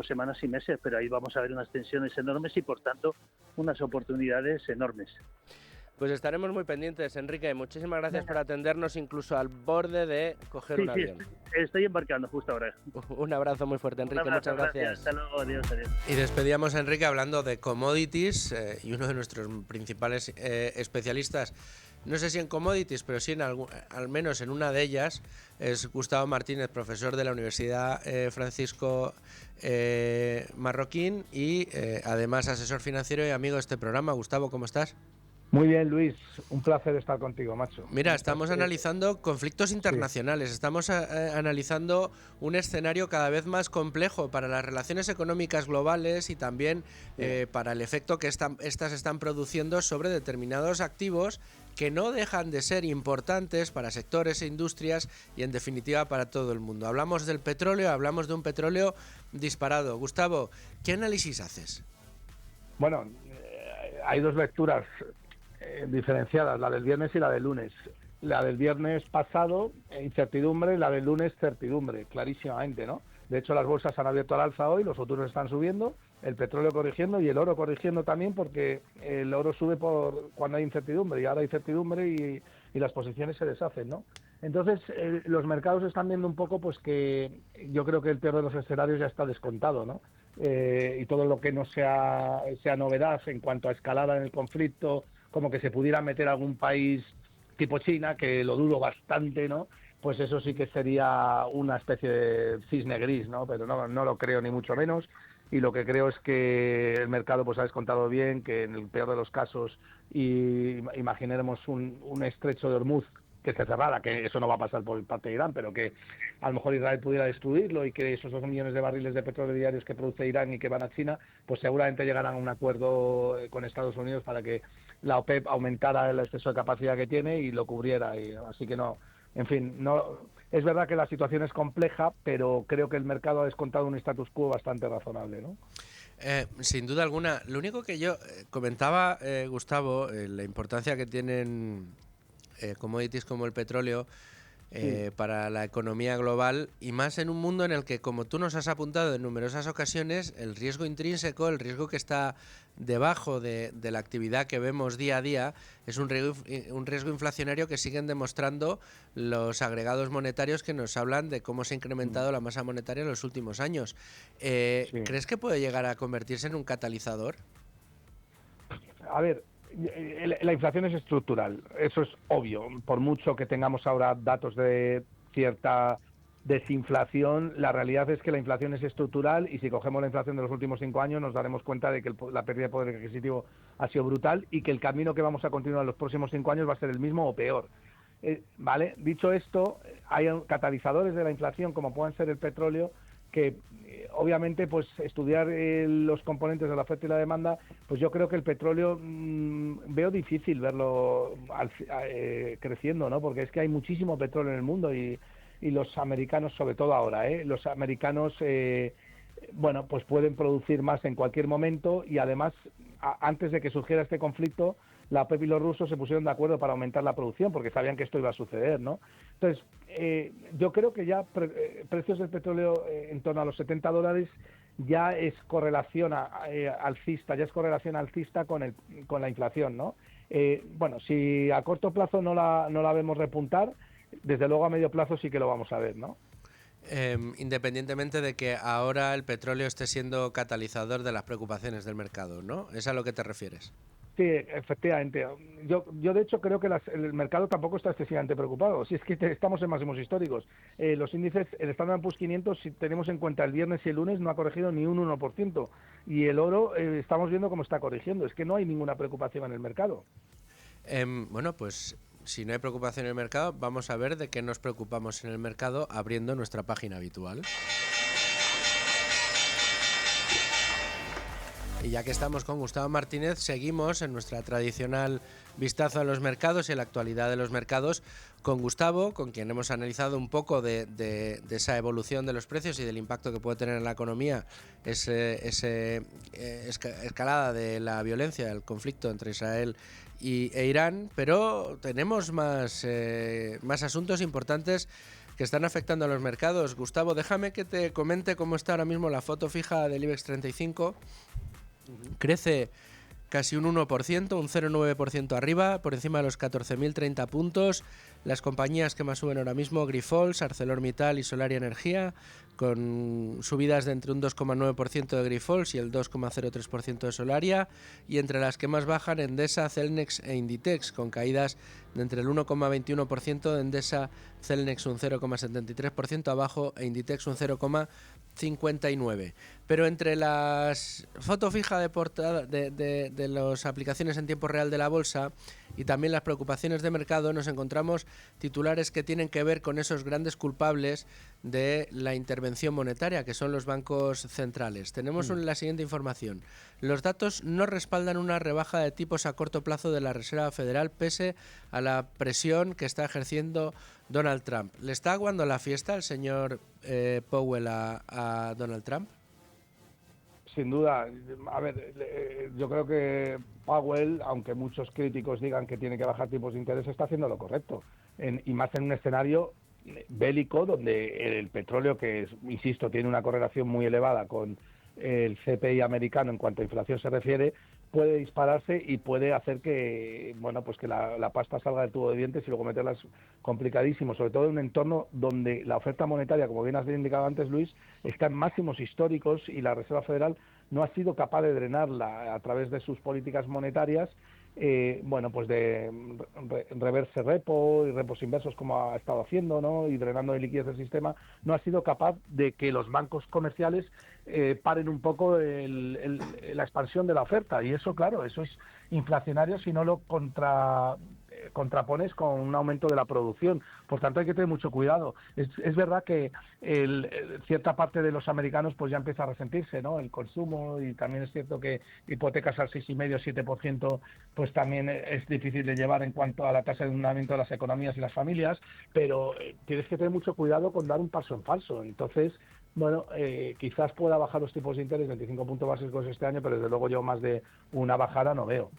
semanas y meses, pero ahí vamos a ver unas tensiones enormes y, por tanto, unas oportunidades enormes. Pues estaremos muy pendientes, Enrique. Muchísimas gracias por atendernos, incluso al borde de coger un avión. Estoy embarcando justo ahora. Un abrazo muy fuerte, Enrique. Muchas gracias. Hasta luego, adiós. Y despedíamos a Enrique hablando de commodities, y uno de nuestros principales especialistas, no sé si en commodities, pero sí al menos en una de ellas, es Gustavo Martínez, profesor de la Universidad Francisco Marroquín y además asesor financiero y amigo de este programa. Gustavo, ¿cómo estás? Muy bien, Luis, un placer estar contigo, macho. Mira, estamos analizando conflictos internacionales, estamos analizando un escenario cada vez más complejo para las relaciones económicas globales y también para el efecto que estas están produciendo sobre determinados activos que no dejan de ser importantes para sectores e industrias y en definitiva para todo el mundo. Hablamos del petróleo, hablamos de un petróleo disparado. Gustavo, ¿qué análisis haces? Bueno, hay dos lecturas diferenciadas, la del viernes y la del lunes. La del viernes pasado, incertidumbre, la del lunes, certidumbre, clarísimamente, ¿no? De hecho, las bolsas han abierto al alza hoy, los futuros están subiendo, el petróleo corrigiendo y el oro corrigiendo también, porque el oro sube cuando hay incertidumbre, y ahora hay incertidumbre y las posiciones se deshacen, ¿no? Entonces, los mercados están viendo un poco pues que yo creo que el peor de los escenarios ya está descontado, ¿no? Y todo lo que no sea novedad en cuanto a escalada en el conflicto, como que se pudiera meter algún país tipo China, que lo dudo bastante, ¿no? Pues eso sí que sería una especie de cisne gris, ¿no? Pero no lo creo ni mucho menos, y lo que creo es que el mercado pues ha descontado bien, que en el peor de los casos imaginaremos un estrecho de Hormuz que se cerrara, que eso no va a pasar por parte de Irán, pero que a lo mejor Israel pudiera destruirlo y que esos 2 millones de barriles de petróleo diarios que produce Irán y que van a China, pues seguramente llegarán a un acuerdo con Estados Unidos para que la OPEP aumentara el exceso de capacidad que tiene y lo cubriera. Así que no, en fin, no es verdad que la situación es compleja, pero creo que el mercado ha descontado un status quo bastante razonable, ¿no? Sin duda alguna. Lo único que yo comentaba, Gustavo, la importancia que tienen commodities como el petróleo para la economía global, y más en un mundo en el que, como tú nos has apuntado en numerosas ocasiones, el riesgo intrínseco, el riesgo que está debajo de la actividad que vemos día a día, es un riesgo inflacionario que siguen demostrando los agregados monetarios que nos hablan de cómo se ha incrementado la masa monetaria en los últimos años. Sí. ¿Crees que puede llegar a convertirse en un catalizador? A ver, la inflación es estructural, eso es obvio. Por mucho que tengamos ahora datos de cierta desinflación, la realidad es que la inflación es estructural, y si cogemos la inflación de los últimos 5 años nos daremos cuenta de que la pérdida de poder adquisitivo ha sido brutal, y que el camino que vamos a continuar en los próximos 5 años va a ser el mismo o peor. ¿Vale? Dicho esto, hay catalizadores de la inflación, como pueden ser el petróleo, que obviamente pues estudiar los componentes de la oferta y la demanda, pues yo creo que el petróleo veo difícil verlo creciendo, ¿no? Porque es que hay muchísimo petróleo en el mundo, y los americanos, sobre todo ahora, los americanos bueno, pues pueden producir más en cualquier momento, y además antes de que surgiera este conflicto, la OPEP y los rusos se pusieron de acuerdo para aumentar la producción porque sabían que esto iba a suceder, ¿no? Entonces, yo creo que ya precios del petróleo en torno a los $70 ya es correlación alcista, con la inflación, ¿no? Bueno, si a corto plazo no la vemos repuntar, desde luego a medio plazo sí que lo vamos a ver, ¿no? Independientemente de que ahora el petróleo esté siendo catalizador de las preocupaciones del mercado, ¿no? ¿Es a lo que te refieres? Sí, efectivamente. Yo de hecho creo que el mercado tampoco está excesivamente preocupado. Si es que estamos en máximos históricos. Los índices, el Standard & Poor's 500, si tenemos en cuenta el viernes y el lunes, no ha corregido ni un 1%. Y el oro estamos viendo cómo está corrigiendo. Es que no hay ninguna preocupación en el mercado. Bueno, pues si no hay preocupación en el mercado, vamos a ver de qué nos preocupamos en el mercado abriendo nuestra página habitual. Y ya que estamos con Gustavo Martínez, seguimos en nuestra tradicional vistazo a los mercados y a la actualidad de los mercados con Gustavo, con quien hemos analizado un poco de esa evolución de los precios y del impacto que puede tener en la economía esa escalada de la violencia, del conflicto entre Israel e Irán, pero tenemos más asuntos importantes que están afectando a los mercados. Gustavo, déjame que te comente cómo está ahora mismo la foto fija del IBEX 35. Crece casi un 1%, un 0,9% arriba, por encima de los 14.030 puntos. Las compañías que más suben ahora mismo, Grifols, ArcelorMittal y Solaria Energía, con subidas de entre un 2,9% de Grifols y el 2,03% de Solaria, y entre las que más bajan, Endesa, Celnex e Inditex, con caídas de entre el 1,21% de Endesa, Celnex un 0,73% abajo e Inditex un 0,59%. Pero entre las foto fija de portada de las aplicaciones en tiempo real de la bolsa y también las preocupaciones de mercado, nos encontramos titulares que tienen que ver con esos grandes culpables de la intervención monetaria, que son los bancos centrales. Tenemos la siguiente información. Los datos no respaldan una rebaja de tipos a corto plazo de la Reserva Federal pese a la presión que está ejerciendo Donald Trump. ¿Le está aguando la fiesta el señor Powell a Donald Trump? Sin duda. A ver, yo creo que Powell, aunque muchos críticos digan que tiene que bajar tipos de interés, está haciendo lo correcto. Y más en un escenario bélico donde el petróleo, que insisto, tiene una correlación muy elevada con el CPI americano en cuanto a inflación se refiere, puede dispararse y puede hacer que, bueno, pues que la pasta salga del tubo de dientes, y luego meterla es complicadísimo, sobre todo en un entorno donde la oferta monetaria, como bien has indicado antes, Luis, está en máximos históricos y la Reserva Federal no ha sido capaz de drenarla a través de sus políticas monetarias, bueno, pues de reverse repo y repos inversos como ha estado haciendo, ¿no? Y drenando de liquidez del sistema, no ha sido capaz de que los bancos comerciales paren un poco la expansión de la oferta, y eso, claro, eso es inflacionario si no lo contrapones con un aumento de la producción. Por tanto, hay que tener mucho cuidado. Es verdad que cierta parte de los americanos pues ya empieza a resentirse, ¿no? El consumo, y también es cierto que hipotecas al 6,5-7% pues también es difícil de llevar en cuanto a la tasa de endeudamiento de las economías y las familias, pero tienes que tener mucho cuidado con dar un paso en falso. Entonces, Bueno, quizás pueda bajar los tipos de interés 25 puntos básicos este año, pero desde luego yo más de una bajada no veo.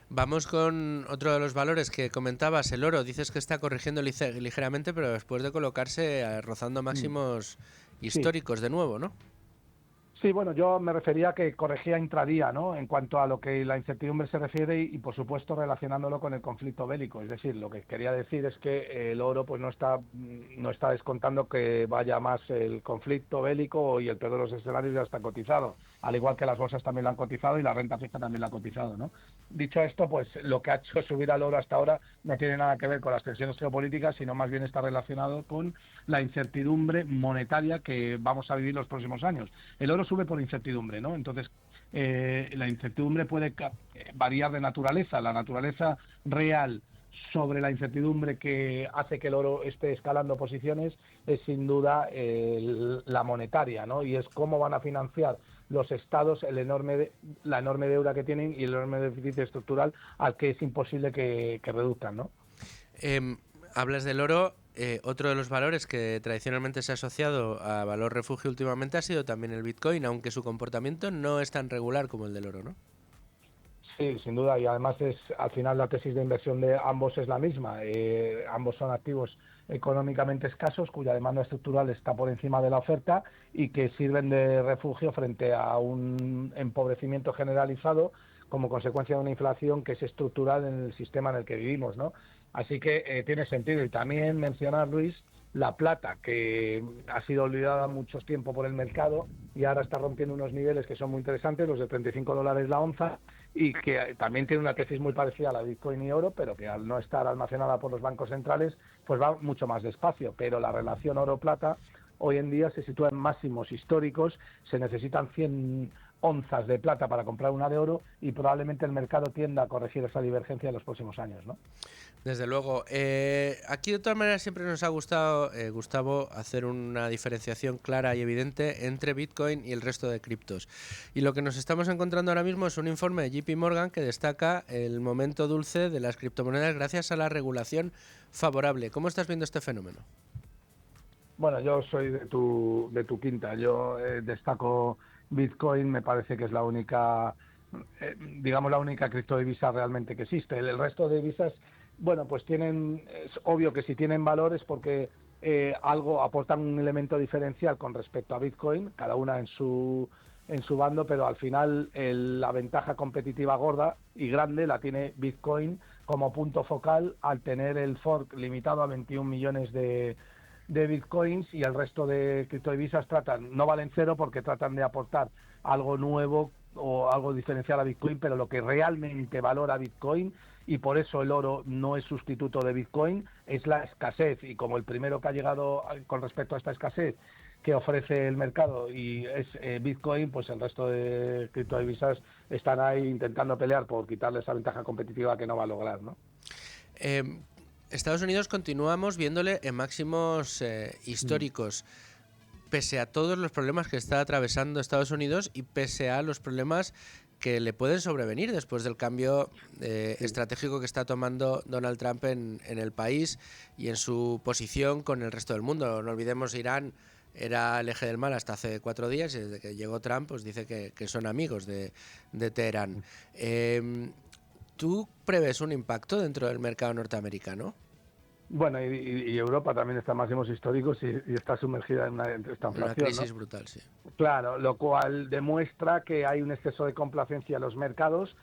Vamos con otro de los valores que comentabas, el oro. Dices que está corrigiendo ligeramente, pero después de colocarse rozando máximos históricos de nuevo, ¿no? Sí, bueno, yo me refería a que corregía intradía, ¿no? En cuanto a lo que la incertidumbre se refiere y por supuesto relacionándolo con el conflicto bélico. Es decir, lo que quería decir es que el oro pues no está descontando que vaya más el conflicto bélico y el peor de los escenarios ya está cotizado. Al igual que las bolsas también lo han cotizado y la renta fija también lo ha cotizado, ¿no? Dicho esto, pues lo que ha hecho subir al oro hasta ahora no tiene nada que ver con las tensiones geopolíticas, sino más bien está relacionado con la incertidumbre monetaria que vamos a vivir los próximos años. El oro sube por incertidumbre, ¿no? Entonces, la incertidumbre puede variar de naturaleza. La naturaleza real sobre la incertidumbre que hace que el oro esté escalando posiciones es sin duda la monetaria, ¿no? Y es cómo van a financiar los estados la enorme deuda que tienen y el enorme déficit estructural al que es imposible que reduzcan, ¿no? Hablas del oro. Otro de los valores que tradicionalmente se ha asociado a valor refugio últimamente ha sido también el Bitcoin, aunque su comportamiento no es tan regular como el del oro, ¿no? Sí, sin duda, y además al final la tesis de inversión de ambos es la misma. Ambos son activos económicamente escasos cuya demanda estructural está por encima de la oferta y que sirven de refugio frente a un empobrecimiento generalizado como consecuencia de una inflación que es estructural en el sistema en el que vivimos, ¿no? Así que tiene sentido. Y también mencionar, Luis, la plata, que ha sido olvidada mucho tiempo por el mercado y ahora está rompiendo unos niveles que son muy interesantes, los de $35 la onza, y que también tiene una tesis muy parecida a la de Bitcoin y oro, pero que al no estar almacenada por los bancos centrales, pues va mucho más despacio. Pero la relación oro-plata hoy en día se sitúa en máximos históricos, se necesitan 100 onzas de plata para comprar una de oro y probablemente el mercado tienda a corregir esa divergencia en los próximos años, ¿no? Desde luego. Aquí de todas maneras siempre nos ha gustado, Gustavo, hacer una diferenciación clara y evidente entre Bitcoin y el resto de criptos. Y lo que nos estamos encontrando ahora mismo es un informe de JP Morgan que destaca el momento dulce de las criptomonedas gracias a la regulación favorable. ¿Cómo estás viendo este fenómeno? Bueno, yo soy de tu quinta. Yo destaco Bitcoin, me parece que es la única, digamos, la única criptodivisa realmente que existe. El resto de divisas, bueno, pues es obvio que si tienen valores porque algo aportan un elemento diferencial con respecto a Bitcoin, cada una en su bando, pero al final la ventaja competitiva gorda y grande la tiene Bitcoin como punto focal al tener el fork limitado a 21 millones de bitcoins, y el resto de criptodivisas no valen cero porque tratan de aportar algo nuevo o algo diferencial a Bitcoin, pero lo que realmente valora Bitcoin, y por eso el oro no es sustituto de Bitcoin, es la escasez. Y como el primero que ha llegado con respecto a esta escasez que ofrece el mercado y es Bitcoin, pues el resto de criptodivisas están ahí intentando pelear por quitarle esa ventaja competitiva que no va a lograr, ¿no? Estados Unidos continuamos viéndole en máximos históricos, pese a todos los problemas que está atravesando Estados Unidos y pese a los problemas que le pueden sobrevenir después del cambio estratégico que está tomando Donald Trump en el país y en su posición con el resto del mundo. No olvidemos, Irán era el eje del mal hasta hace 4 días y desde que llegó Trump pues dice que son amigos de Teherán. ¿Tú prevés un impacto dentro del mercado norteamericano? Bueno, y Europa también está en máximos históricos y está sumergida en esta inflación, una crisis, ¿no? brutal, sí. Claro, lo cual demuestra que hay un exceso de complacencia en los mercados,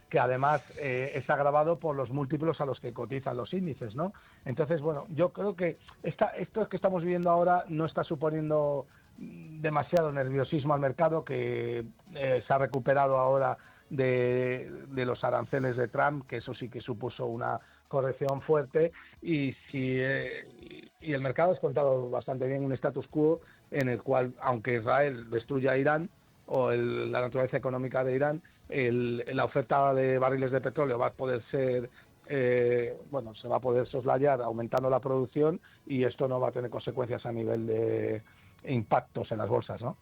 que además es agravado por los múltiplos a los que cotizan los índices, ¿no? Entonces, bueno, yo creo que esto que estamos viviendo ahora no está suponiendo demasiado nerviosismo al mercado, que se ha recuperado ahora de los aranceles de Trump, que eso sí que supuso una corrección fuerte, y el mercado ha descontado bastante bien un status quo en el cual, aunque Israel destruya a Irán o la naturaleza económica de Irán, la oferta de barriles de petróleo va a poder ser se va a poder soslayar aumentando la producción, y esto no va a tener consecuencias a nivel de impactos en las bolsas, ¿no?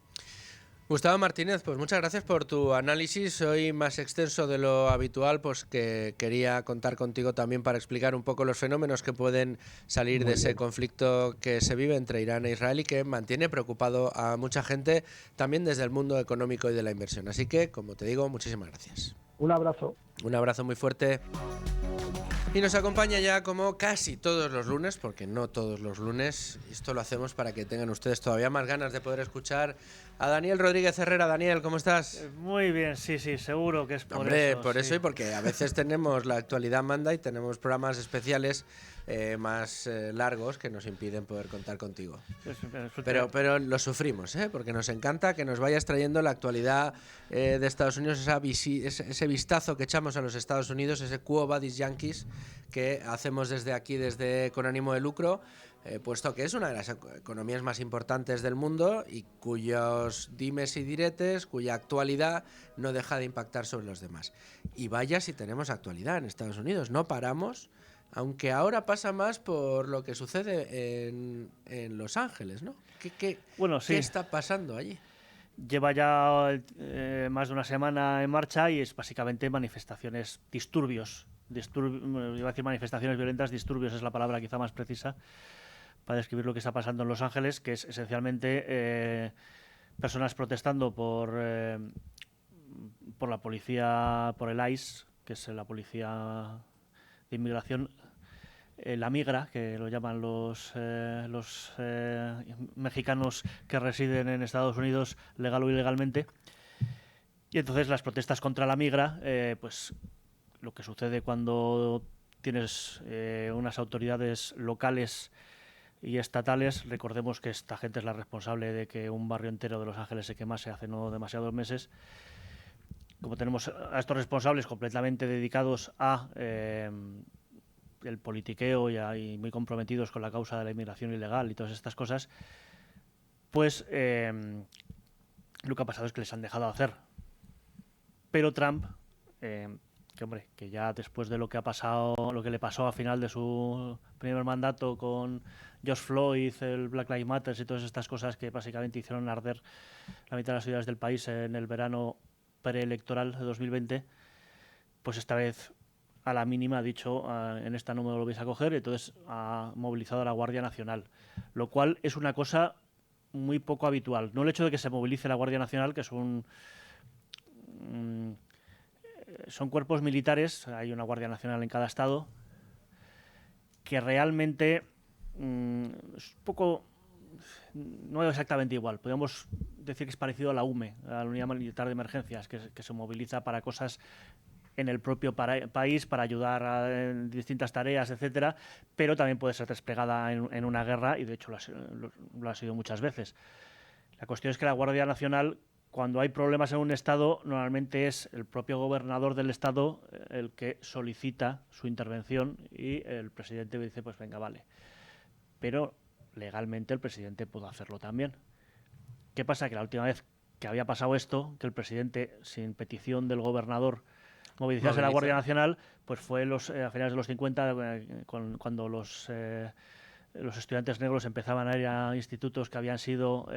Gustavo Martínez, pues muchas gracias por tu análisis. Hoy más extenso de lo habitual, pues que quería contar contigo también para explicar un poco los fenómenos que pueden salir de ese conflicto que se vive entre Irán e Israel y que mantiene preocupado a mucha gente también desde el mundo económico y de la inversión. Así que, como te digo, muchísimas gracias. Un abrazo. Un abrazo muy fuerte. Y nos acompaña ya como casi todos los lunes, porque no todos los lunes, esto lo hacemos para que tengan ustedes todavía más ganas de poder escuchar a Daniel Rodríguez Herrera. Daniel, ¿cómo estás? Muy bien, sí, seguro que es por Hombre, eso. por eso y porque a veces tenemos la actualidad manda y tenemos programas especiales más largos que nos impiden poder contar contigo. Pero lo sufrimos, porque nos encanta que nos vayas trayendo la actualidad de Estados Unidos, ese vistazo que echamos a los Estados Unidos, ese quo vadis yanquis que hacemos desde aquí, con ánimo de lucro, puesto que es una de las economías más importantes del mundo y cuyos dimes y diretes, cuya actualidad no deja de impactar sobre los demás. Y vaya si tenemos actualidad en Estados Unidos, no paramos, aunque ahora pasa más por lo que sucede en Los Ángeles, ¿no? ¿Qué está pasando allí? Lleva ya más de una semana en marcha y es básicamente manifestaciones, disturbios. Iba a decir manifestaciones violentas, disturbios es la palabra quizá más precisa para describir lo que está pasando en Los Ángeles, que es esencialmente personas protestando por la policía, por el ICE, que es la policía de inmigración, la migra, que lo llaman los mexicanos que residen en Estados Unidos legal o ilegalmente. Y entonces las protestas contra la migra, pues lo que sucede cuando tienes unas autoridades locales y estatales. Recordemos que esta gente es la responsable de que un barrio entero de Los Ángeles se quemase hace no demasiados meses. Como tenemos a estos responsables completamente dedicados a el politiqueo y muy comprometidos con la causa de la inmigración ilegal y todas estas cosas, pues lo que ha pasado es que les han dejado hacer. Pero Trump, que ya después de lo que ha pasado, lo que le pasó a final de su primer mandato con George Floyd, el Black Lives Matter y todas estas cosas que básicamente hicieron arder la mitad de las ciudades del país en el verano preelectoral de 2020, pues esta vez a la mínima ha dicho en esta no me lo vais a coger, entonces ha movilizado a la Guardia Nacional, lo cual es una cosa muy poco habitual. No el hecho de que se movilice la Guardia Nacional, que son cuerpos militares, hay una Guardia Nacional en cada estado, que realmente es un poco, no exactamente igual, podríamos decir que es parecido a la UME, a la Unidad Militar de Emergencias, que se moviliza para cosas en el propio país, para ayudar en distintas tareas, etcétera, pero también puede ser desplegada en una guerra, y de hecho lo ha sido muchas veces. La cuestión es que la Guardia Nacional, cuando hay problemas en un estado, normalmente es el propio gobernador del estado el que solicita su intervención y el presidente dice, pues venga, vale. Pero legalmente el presidente puede hacerlo también. ¿Qué pasa? Que la última vez que había pasado esto, que el presidente, sin petición del gobernador, movilizase la Guardia Nacional, pues fue a finales de los 50, cuando los estudiantes negros empezaban a ir a institutos que habían sido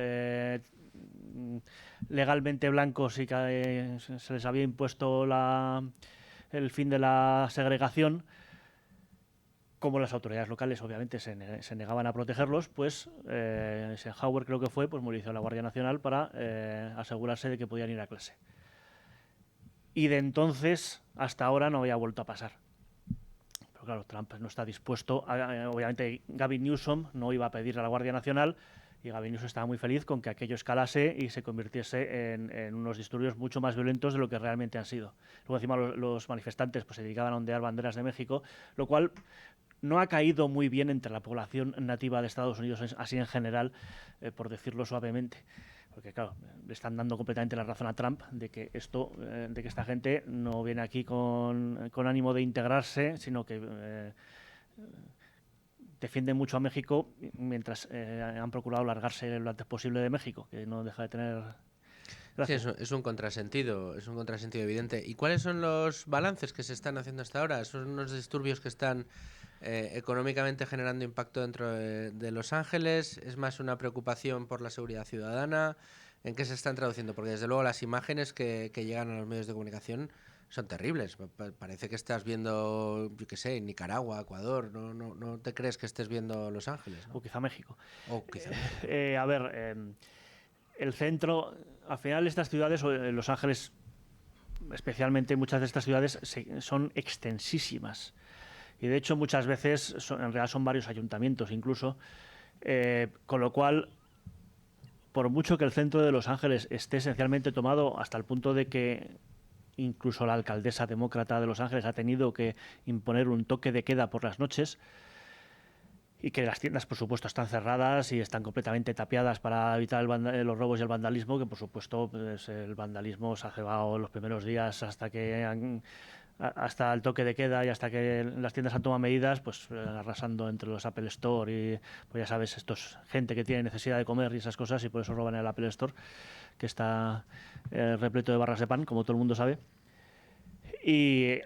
legalmente blancos y que se les había impuesto el fin de la segregación. Como las autoridades locales obviamente se negaban a protegerlos, pues Eisenhower creo que fue, pues movilizó a la Guardia Nacional para asegurarse de que podían ir a clase. Y de entonces hasta ahora no había vuelto a pasar. Pero claro, Trump no está dispuesto. Obviamente Gavin Newsom no iba a pedir a la Guardia Nacional y Gavin Newsom estaba muy feliz con que aquello escalase y se convirtiese en unos disturbios mucho más violentos de lo que realmente han sido. Luego encima los manifestantes pues, se dedicaban a ondear banderas de México, lo cual no ha caído muy bien entre la población nativa de Estados Unidos, así en general, por decirlo suavemente. Porque claro, le están dando completamente la razón a Trump de que esta gente no viene aquí con ánimo de integrarse, sino que defiende mucho a México mientras han procurado largarse lo antes posible de México, que no deja de tener. Sí, es un contrasentido evidente. ¿Y cuáles son los balances que se están haciendo hasta ahora? ¿Son unos disturbios que están económicamente generando impacto dentro de Los Ángeles? ¿Es más una preocupación por la seguridad ciudadana? ¿En qué se están traduciendo? Porque desde luego las imágenes que llegan a los medios de comunicación son terribles. Parece que estás viendo, yo qué sé, Nicaragua, Ecuador. No te crees que estés viendo Los Ángeles, ¿no? O quizá México. O quizá. A ver, el centro, al final estas ciudades, Los Ángeles especialmente, muchas de estas ciudades son extensísimas. Y de hecho muchas veces, en realidad son varios ayuntamientos incluso, con lo cual, por mucho que el centro de Los Ángeles esté esencialmente tomado hasta el punto de que incluso la alcaldesa demócrata de Los Ángeles ha tenido que imponer un toque de queda por las noches, y que las tiendas, por supuesto, están cerradas y están completamente tapiadas para evitar los robos y el vandalismo, que por supuesto pues, el vandalismo se ha cebado en los primeros días hasta el toque de queda y hasta que las tiendas han tomado medidas, pues arrasando entre los Apple Store y, pues ya sabes, esto es gente que tiene necesidad de comer y esas cosas, y por eso roban el Apple Store, que está repleto de barras de pan, como todo el mundo sabe. Y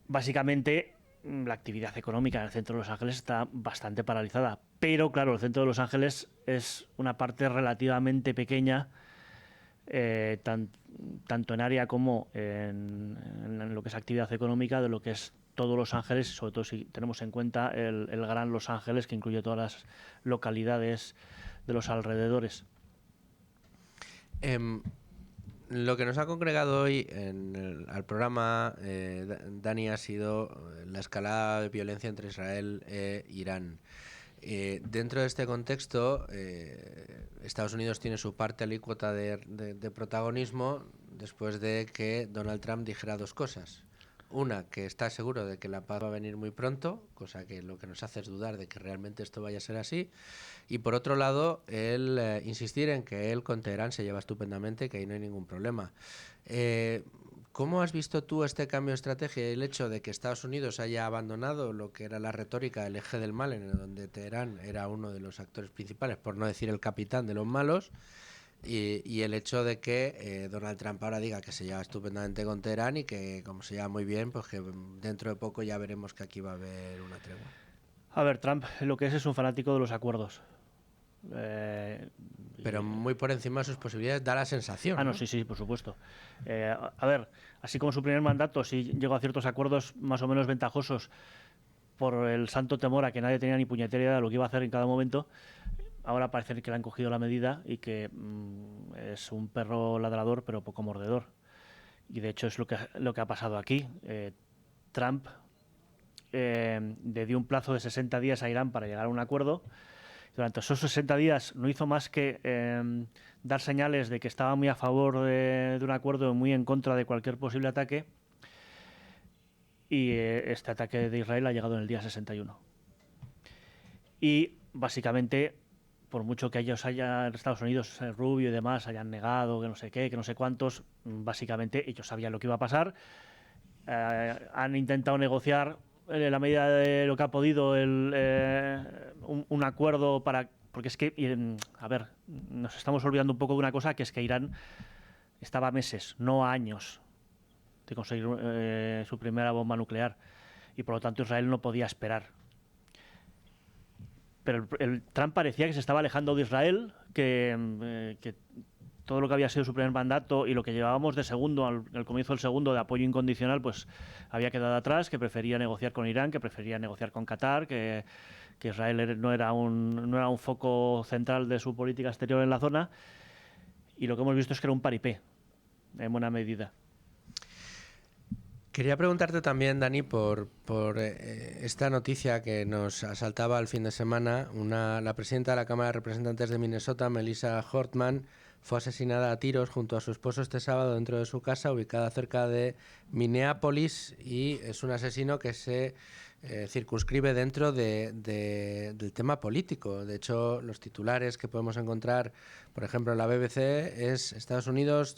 básicamente la actividad económica en el centro de Los Ángeles está bastante paralizada, pero claro, el centro de Los Ángeles es una parte relativamente pequeña, tanto en área como en lo que es actividad económica, de lo que es todo Los Ángeles, sobre todo si tenemos en cuenta el Gran Los Ángeles, que incluye todas las localidades de los alrededores. Lo que nos ha congregado hoy al programa, Dani, ha sido la escalada de violencia entre Israel e Irán. Dentro de este contexto, Estados Unidos tiene su parte alícuota de protagonismo después de que Donald Trump dijera dos cosas. Una, que está seguro de que la paz va a venir muy pronto, cosa que lo que nos hace es dudar de que realmente esto vaya a ser así. Y por otro lado, él insistir en que él con Teherán se lleva estupendamente, que ahí no hay ningún problema. ¿Cómo has visto tú este cambio de estrategia y el hecho de que Estados Unidos haya abandonado lo que era la retórica del eje del mal, en donde Teherán era uno de los actores principales, por no decir el capitán de los malos? Y el hecho de que Donald Trump ahora diga que se lleva estupendamente con Teherán y que como se lleva muy bien, pues que dentro de poco ya veremos que aquí va a haber una tregua. A ver, Trump lo que es un fanático de los acuerdos. Pero muy por encima de sus posibilidades da la sensación. No, sí, por supuesto. A ver, así como su primer mandato sí llegó a ciertos acuerdos más o menos ventajosos por el santo temor a que nadie tenía ni puñetera idea de lo que iba a hacer en cada momento, ahora parece que le han cogido la medida y que es un perro ladrador pero poco mordedor. Y de hecho es lo que ha pasado aquí. Trump le dio un plazo de 60 días a Irán para llegar a un acuerdo. Durante esos 60 días no hizo más que dar señales de que estaba muy a favor de un acuerdo y muy en contra de cualquier posible ataque. Y este ataque de Israel ha llegado en el día 61. Y básicamente, por mucho que ellos hayan, Estados Unidos, Rubio y demás, hayan negado que no sé qué, que no sé cuántos, básicamente ellos sabían lo que iba a pasar. Han intentado negociar en la medida de lo que ha podido un acuerdo para... Porque es que, a ver, nos estamos olvidando un poco de una cosa, que es que Irán estaba a meses, no a años, de conseguir su primera bomba nuclear. Y por lo tanto Israel no podía esperar. Pero el Trump parecía que se estaba alejando de Israel, que todo lo que había sido su primer mandato y lo que llevábamos de segundo, al comienzo del segundo, de apoyo incondicional, pues había quedado atrás, que prefería negociar con Irán, que prefería negociar con Qatar, que Israel no era un foco central de su política exterior en la zona. Y lo que hemos visto es que era un paripé, en buena medida. Quería preguntarte también, Dani, por esta noticia que nos asaltaba el fin de semana. La presidenta de la Cámara de Representantes de Minnesota, Melissa Hortman, fue asesinada a tiros junto a su esposo este sábado dentro de su casa, ubicada cerca de Minneapolis, y es un asesino que se circunscribe dentro del tema político. De hecho, los titulares que podemos encontrar, por ejemplo, en la BBC es: Estados Unidos,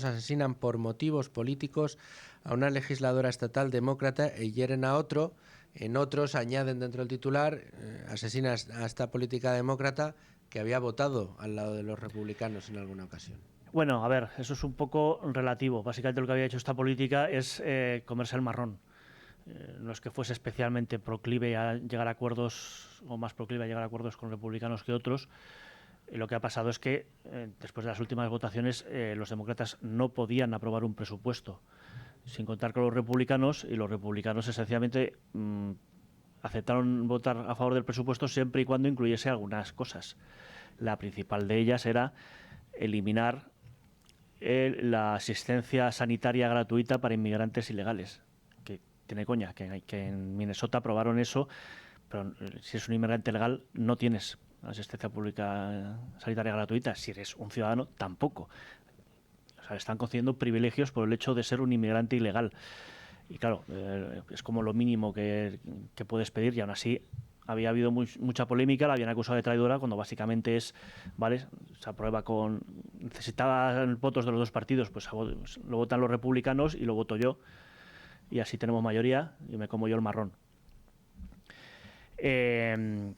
asesinan por motivos políticos a una legisladora estatal demócrata y hieren a otro. En otros añaden dentro del titular, asesina a esta política demócrata que había votado al lado de los republicanos en alguna ocasión. Bueno, a ver, eso es un poco relativo. Básicamente lo que había hecho esta política es comerse el marrón. No es que fuese especialmente proclive a llegar a acuerdos, o más proclive a llegar a acuerdos con republicanos que otros. Y lo que ha pasado es que después de las últimas votaciones los demócratas no podían aprobar un presupuesto sin contar con los republicanos, y los republicanos esencialmente aceptaron votar a favor del presupuesto siempre y cuando incluyese algunas cosas. La principal de ellas era eliminar la asistencia sanitaria gratuita para inmigrantes ilegales. Que tiene coña, que en Minnesota aprobaron eso, pero si eres un inmigrante legal no tienes asistencia pública sanitaria gratuita. Si eres un ciudadano, tampoco. O sea, están concediendo privilegios por el hecho de ser un inmigrante ilegal. Y claro, es como lo mínimo que puedes pedir, y aún así había habido mucha polémica, la habían acusado de traidora, cuando básicamente ¿vale? Se aprueba con... Necesitaba votos de los dos partidos, pues lo votan los republicanos y lo voto yo, y así tenemos mayoría y me como yo el marrón. Pero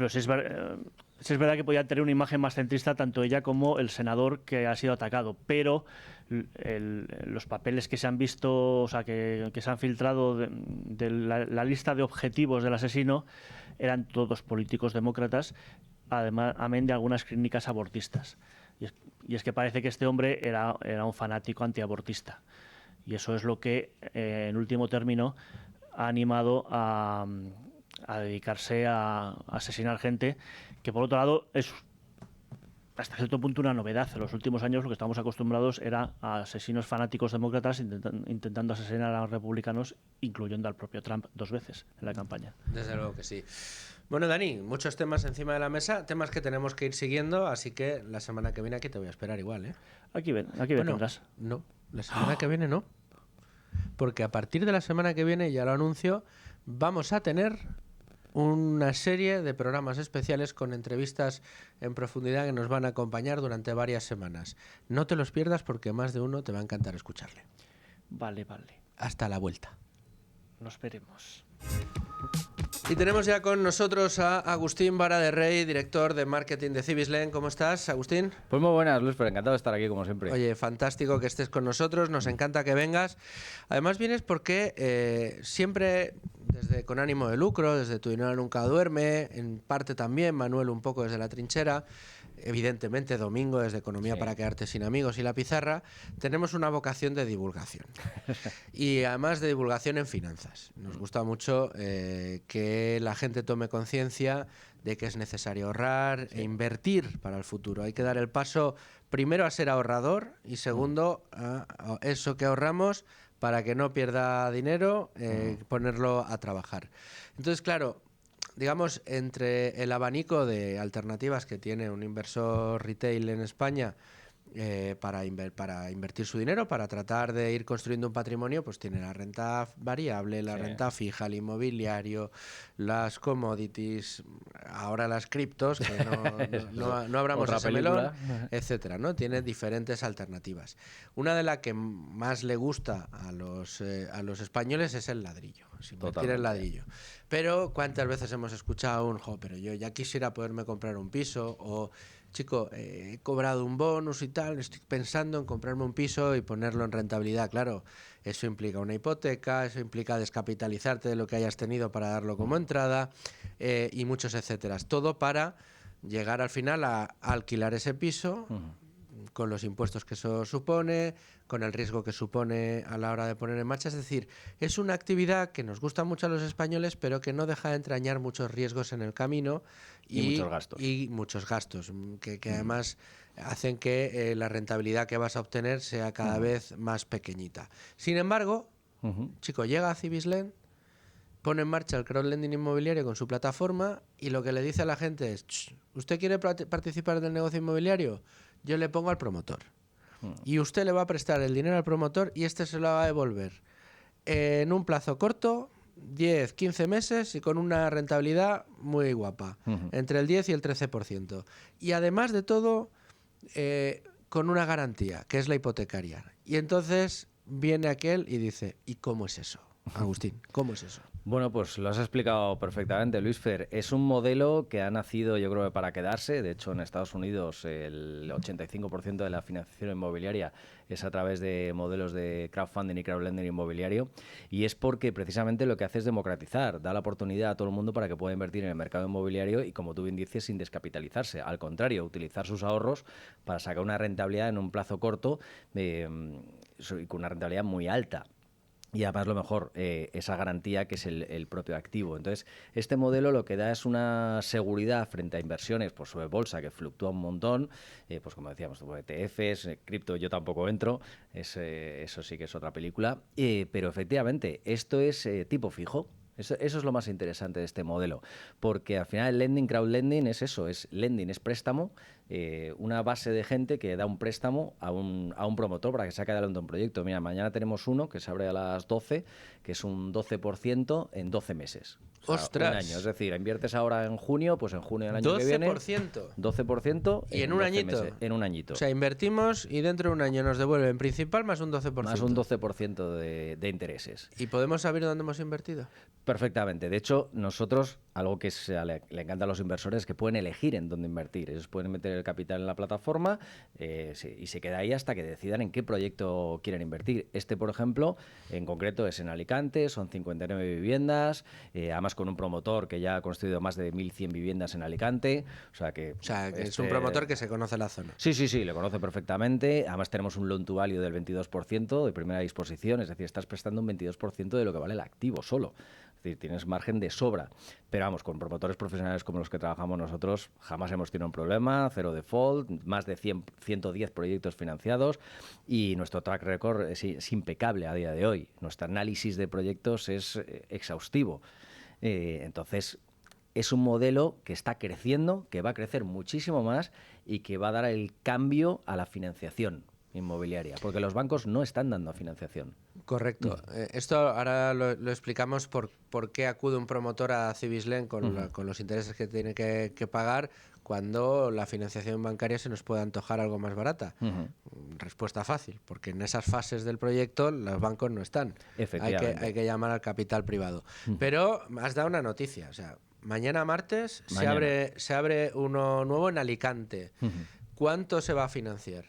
sí es verdad que podía tener una imagen más centrista tanto ella como el senador que ha sido atacado, pero los papeles que se han visto, o sea, que se han filtrado de la lista de objetivos del asesino eran todos políticos demócratas, además, amén de algunas clínicas abortistas. Y es que parece que este hombre era un fanático antiabortista. Y eso es lo que, en último término, ha animado a dedicarse a asesinar gente, que por otro lado es hasta cierto punto una novedad. En los últimos años lo que estamos acostumbrados era a asesinos fanáticos demócratas intentando asesinar a los republicanos, incluyendo al propio Trump 2 veces en la campaña. Desde luego que sí. Bueno, Dani, muchos temas encima de la mesa, temas que tenemos que ir siguiendo, así que la semana que viene aquí te voy a esperar igual, ¿eh? Aquí vendrás. No, la semana que viene no. Porque a partir de la semana que viene, ya lo anuncio, vamos a tener una serie de programas especiales con entrevistas en profundidad que nos van a acompañar durante varias semanas. No te los pierdas porque más de uno te va a encantar escucharle. Vale. Hasta la vuelta. Nos veremos. Y tenemos ya con nosotros a Agustín Vara de Rey, director de marketing de Cibislen. ¿Cómo estás, Agustín? Pues muy buenas, Luis, pero encantado de estar aquí como siempre. Oye, fantástico que estés con nosotros, nos encanta que vengas. Además vienes porque siempre desde Con Ánimo de Lucro, desde Tu Dinero Nunca Duerme, en parte también, Manuel, un poco desde La Trinchera, evidentemente Domingo desde Economía para Quedarte Sin Amigos y La Pizarra, tenemos una vocación de divulgación. Y además de divulgación en finanzas. Nos gusta mucho que la gente tome conciencia de que es necesario ahorrar e invertir para el futuro. Hay que dar el paso primero a ser ahorrador y segundo a eso que ahorramos para que no pierda dinero, ponerlo a trabajar. Entonces, claro, digamos, entre el abanico de alternativas que tiene un inversor retail en España para invertir su dinero, para tratar de ir construyendo un patrimonio, pues tiene la renta variable, la renta fija, el inmobiliario, las commodities, ahora las criptos, que no abramos ese melón, etcétera, ¿no? Tiene diferentes alternativas. Una de las que más le gusta a los españoles es el ladrillo, invertir el ladrillo. Pero ¿cuántas veces hemos escuchado pero yo ya quisiera poderme comprar un piso? O chico, he cobrado un bonus y tal, estoy pensando en comprarme un piso y ponerlo en rentabilidad. Claro, eso implica una hipoteca, eso implica descapitalizarte de lo que hayas tenido para darlo como entrada y muchos etcétera. Todo para llegar al final a alquilar ese piso con los impuestos que eso supone, con el riesgo que supone a la hora de poner en marcha. Es decir, es una actividad que nos gusta mucho a los españoles, pero que no deja de entrañar muchos riesgos en el camino y muchos gastos, que además hacen que la rentabilidad que vas a obtener sea cada vez más pequeñita. Sin embargo, chico, llega a Cibislen, pone en marcha el crowdlending inmobiliario con su plataforma y lo que le dice a la gente es: ¿usted quiere participar del negocio inmobiliario? Yo le pongo al promotor. Y usted le va a prestar el dinero al promotor y este se lo va a devolver en un plazo corto, 10, 15 meses y con una rentabilidad muy guapa, entre el 10 y el 13%. Y además de todo, con una garantía, que es la hipotecaria. Y entonces viene aquel y dice: ¿y cómo es eso? Agustín, ¿cómo es eso? Bueno, pues lo has explicado perfectamente, Luisfer. Es un modelo que ha nacido, yo creo, para quedarse. De hecho, en Estados Unidos el 85% de la financiación inmobiliaria es a través de modelos de crowdfunding y crowdlending inmobiliario. Y es porque precisamente lo que hace es democratizar, da la oportunidad a todo el mundo para que pueda invertir en el mercado inmobiliario y, como tú bien dices, sin descapitalizarse. Al contrario, utilizar sus ahorros para sacar una rentabilidad en un plazo corto y con una rentabilidad muy alta. Y además lo mejor, esa garantía que es el propio activo. Entonces, este modelo lo que da es una seguridad frente a inversiones pues, sobre bolsa, que fluctúa un montón, pues como decíamos, ETFs, cripto yo tampoco entro, eso sí que es otra película, pero efectivamente, esto es tipo fijo. Eso es lo más interesante de este modelo, porque al final el lending, crowdlending es eso, es lending, es préstamo, una base de gente que da un préstamo a un promotor para que saque adelante un proyecto. Mira, mañana tenemos uno que se abre a las 12, que es un 12% en 12 meses. O sea, ¡Ostras! Un año, es decir, inviertes ahora en junio, pues en junio del año que viene... 12%. ¿Y en un 12 añito? meses, en un añito. O sea, invertimos y dentro de un año nos devuelven principal más un 12%. Más un 12% de intereses. ¿Y podemos saber dónde hemos invertido? Perfectamente. De hecho, nosotros, algo que le encanta a los inversores es que pueden elegir en dónde invertir. Ellos pueden meter el capital en la plataforma y se queda ahí hasta que decidan en qué proyecto quieren invertir. Este, por ejemplo, en concreto es en Alicante, son 59 viviendas, además con un promotor que ya ha construido más de 1.100 viviendas en Alicante. O sea, que es un promotor que se conoce la zona. Sí, le conoce perfectamente. Además tenemos un loan to value del 22% de primera disposición, es decir, estás prestando un 22% de lo que vale el activo solo. Es decir, tienes margen de sobra. Pero vamos, con promotores profesionales como los que trabajamos nosotros, jamás hemos tenido un problema, cero default, más de 110 proyectos financiados y nuestro track record es impecable a día de hoy. Nuestro análisis de proyectos es exhaustivo. Entonces, es un modelo que está creciendo, que va a crecer muchísimo más y que va a dar el cambio a la financiación inmobiliaria, porque los bancos no están dando financiación. Correcto. Esto ahora lo explicamos por qué acude un promotor a Cibislen con los intereses que tiene que pagar cuando la financiación bancaria se nos puede antojar algo más barata. Respuesta fácil, porque en esas fases del proyecto los bancos no están. Efectivamente. Hay que llamar al capital privado. Pero has dado una noticia, o sea, mañana martes se abre uno nuevo en Alicante. ¿Cuánto se va a financiar?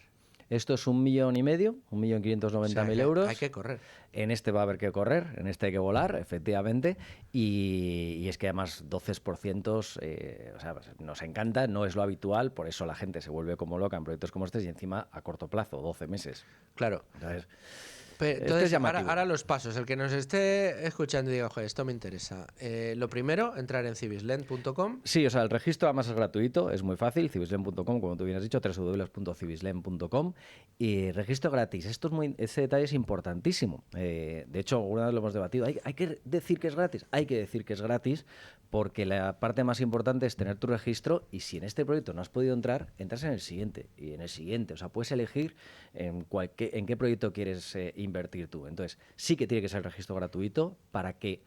Esto es 1,5 millones, 1.590.000 euros. Hay que correr. En este va a haber que correr, en este hay que volar, efectivamente. Y es que además 12%, o sea, nos encanta, no es lo habitual, por eso la gente se vuelve como loca en proyectos como estos y encima a corto plazo, 12 meses. Claro. Entonces, Entonces ahora los pasos. El que nos esté escuchando y diga, oye, esto me interesa. Lo primero, entrar en cibislend.com. Sí, o sea, el registro además es gratuito, es muy fácil, cibislend.com, como tú bien has dicho, www.cibislend.com y registro gratis. Ese detalle es importantísimo. De hecho, alguna vez lo hemos debatido. ¿Hay que decir que es gratis? Hay que decir que es gratis porque la parte más importante es tener tu registro y si en este proyecto no has podido entrar, entras en el siguiente y en el siguiente. O sea, puedes elegir en qué proyecto quieres invertir tú. Entonces, sí que tiene que ser el registro gratuito para que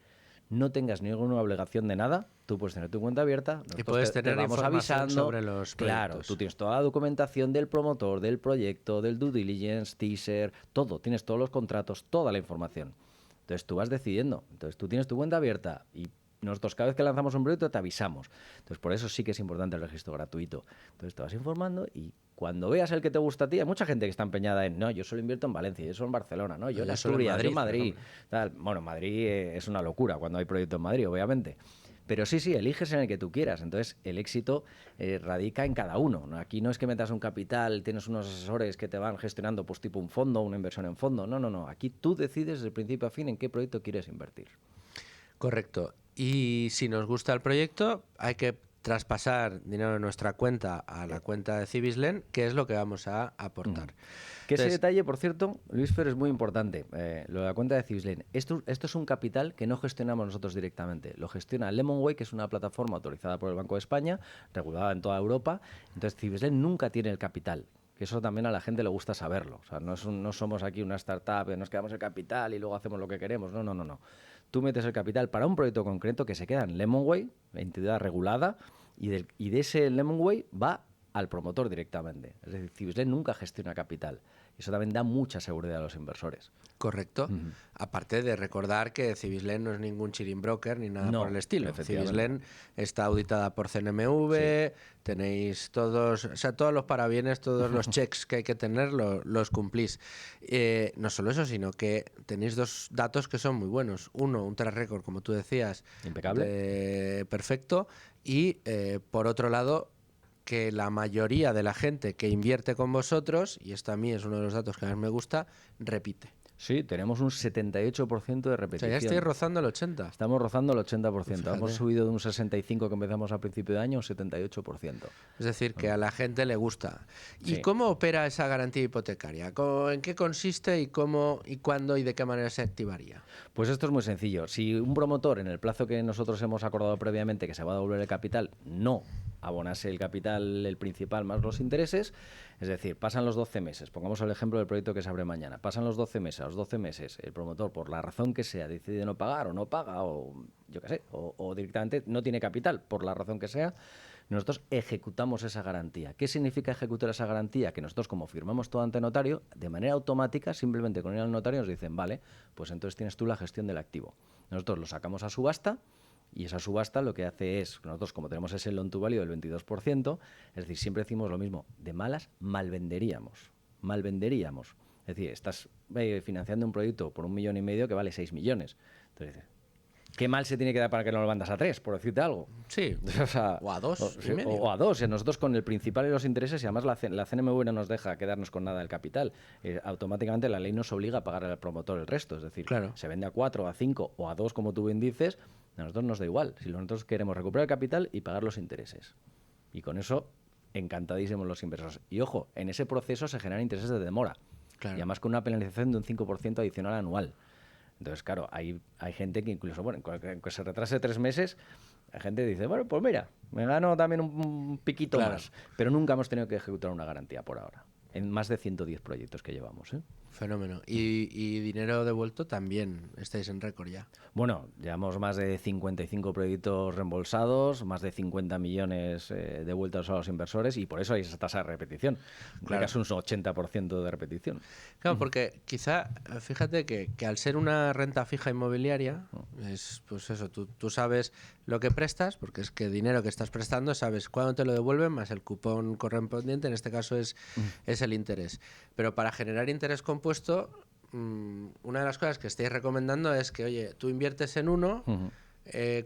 no tengas ninguna obligación de nada. Tú puedes tener tu cuenta abierta y puedes tener te vamos avisando sobre los proyectos. Claro, tú tienes toda la documentación del promotor, del proyecto, del due diligence, teaser, todo. Tienes todos los contratos, toda la información. Entonces tú vas decidiendo. Entonces tú tienes tu cuenta abierta y nosotros cada vez que lanzamos un proyecto te avisamos. Entonces por eso sí que es importante el registro gratuito. Entonces te vas informando y cuando veas el que te gusta a ti, hay mucha gente que está empeñada en, no, yo solo invierto en Valencia, yo solo en Barcelona, no, yo en Asturias, yo en Madrid. Tal. Bueno, Madrid es una locura cuando hay proyecto en Madrid, obviamente. Pero sí, eliges en el que tú quieras. Entonces, el éxito radica en cada uno. Aquí no es que metas un capital, tienes unos asesores que te van gestionando, pues tipo un fondo, una inversión en fondo. No. Aquí tú decides desde el principio a fin en qué proyecto quieres invertir. Correcto. Y si nos gusta el proyecto, hay que traspasar dinero de nuestra cuenta a la cuenta de Cibislen, que es lo que vamos a aportar. Que ese detalle, por cierto, Luisfer, es muy importante. Lo de la cuenta de Cibislen. Esto es un capital que no gestionamos nosotros directamente. Lo gestiona Lemonway, que es una plataforma autorizada por el Banco de España, regulada en toda Europa. Entonces, Cibislen nunca tiene el capital. Que eso también a la gente le gusta saberlo. O sea, no somos aquí una startup, nos quedamos el capital y luego hacemos lo que queremos. No. Tú metes el capital para un proyecto concreto que se queda en Lemonway, entidad regulada, y de ese Lemonway va al promotor directamente. Es decir, Cibislen nunca gestiona capital. Eso también da mucha seguridad a los inversores. Correcto. Aparte de recordar que Cibislen no es ningún chilling broker ni nada por el estilo. Cibislen está auditada por CNMV, tenéis todos, o sea, todos los parabienes, todos los checks que hay que tener los cumplís. No solo eso, sino que tenéis dos datos que son muy buenos. Uno, un track record, como tú decías, impecable, perfecto. Y por otro lado, que la mayoría de la gente que invierte con vosotros, y esto a mí es uno de los datos que más me gusta, repite. Sí, tenemos un 78% de repetición. O sea, ya estáis rozando el 80%. Estamos rozando el 80%. Fíjate. Hemos subido de un 65% que empezamos a principio de año a un 78%. Es decir, que a la gente le gusta. ¿Y Sí. cómo opera esa garantía hipotecaria? ¿En qué consiste y cómo y cuándo y de qué manera se activaría? Pues esto es muy sencillo. Si un promotor, en el plazo que nosotros hemos acordado previamente, que se va a devolver el capital, no abonase el capital, el principal más los intereses, es decir, pasan los 12 meses, pongamos el ejemplo del proyecto que se abre mañana, pasan los 12 meses, a los 12 meses el promotor, por la razón que sea, decide no pagar o no paga, o yo qué sé, o directamente no tiene capital, por la razón que sea, nosotros ejecutamos esa garantía. ¿Qué significa ejecutar esa garantía? Que nosotros, como firmamos todo ante notario, de manera automática, simplemente con ir al notario nos dicen, vale, pues entonces tienes tú la gestión del activo. Nosotros lo sacamos a subasta, y esa subasta lo que hace es, nosotros como tenemos ese loan to value del 22%, es decir, siempre decimos lo mismo, de malas malvenderíamos. Es decir, estás financiando un proyecto por 1,5 millones que vale 6 millones. entonces dices, ¿qué mal se tiene que dar para que no lo mandas a 3, por decirte algo? Sí, O sea, o a 2 sí, o a 2. Nosotros con el principal y los intereses, y además la CNMV no nos deja quedarnos con nada del capital. Automáticamente la ley nos obliga a pagar al promotor el resto. Es decir, claro, se vende a 4, a 5 o a 2, como tú bien dices, a nosotros nos da igual. Si nosotros queremos recuperar el capital y pagar los intereses. Y con eso, encantadísimos los inversores. Y ojo, en ese proceso se generan intereses de demora. claro. Y además con una penalización de un 5% adicional anual. Entonces, claro, hay gente que incluso, bueno, que se retrase 3 meses, la gente dice, bueno, pues mira, me gano también un piquito más. Pero nunca hemos tenido que ejecutar una garantía por ahora. En más de 110 proyectos que llevamos, ¿eh? Fenómeno. Y dinero devuelto también estáis en récord ya. Bueno, llevamos más de 55 proyectos reembolsados, más de 50 millones devueltos a los inversores, y por eso hay esa tasa de repetición. Claro. Es un 80% de repetición. Claro, porque quizá, fíjate que al ser una renta fija inmobiliaria, es pues eso, tú sabes lo que prestas, porque es que dinero que estás prestando, sabes cuándo te lo devuelven, más el cupón correspondiente, en este caso es el interés. Pero para generar interés compuesto, una de las cosas que estáis recomendando es que, oye, tú inviertes en uno,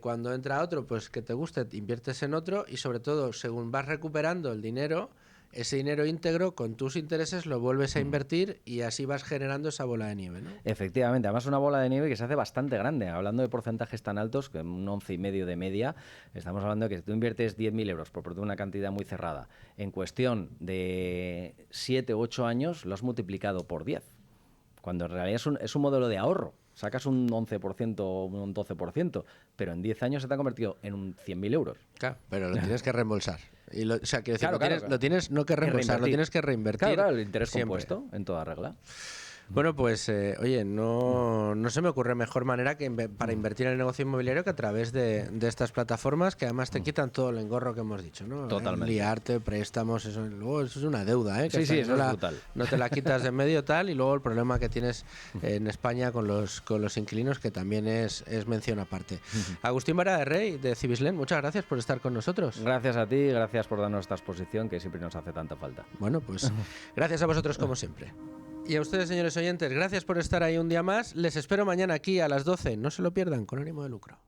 cuando entra otro, pues que te guste, inviertes en otro, y sobre todo, según vas recuperando el dinero, ese dinero íntegro con tus intereses lo vuelves a invertir y así vas generando esa bola de nieve, ¿no? Efectivamente, además una bola de nieve que se hace bastante grande. Hablando de porcentajes tan altos, que un 11,5 de media, estamos hablando de que si tú inviertes 10.000 euros por una cantidad muy cerrada, en cuestión de 7 u 8 años lo has multiplicado por 10, cuando en realidad es un modelo de ahorro. Sacas un 11% o un 12%, pero en 10 años se te ha convertido en un 100.000 euros. Claro, pero lo tienes que reembolsar. O sea, quiero decir, Claro, lo tienes no que reembolsar, lo tienes que reinvertir. Claro, el interés siempre. compuesto, en toda regla. Bueno, pues, oye, no se me ocurre mejor manera que para invertir en el negocio inmobiliario que a través de estas plataformas que además te quitan todo el engorro que hemos dicho, ¿no? Totalmente. Liarte, préstamos, luego eso es una deuda, ¿eh? Sí, sí, eso es brutal. No te la quitas de medio tal, y luego el problema que tienes en España con los inquilinos, que también es mención aparte. Agustín Vara de Rey, de Cibislen, muchas gracias por estar con nosotros. Gracias a ti, gracias por darnos esta exposición que siempre nos hace tanta falta. Bueno, pues gracias a vosotros como siempre. Y a ustedes, señores oyentes, gracias por estar ahí un día más. Les espero mañana aquí a las 12. No se lo pierdan, con ánimo de lucro.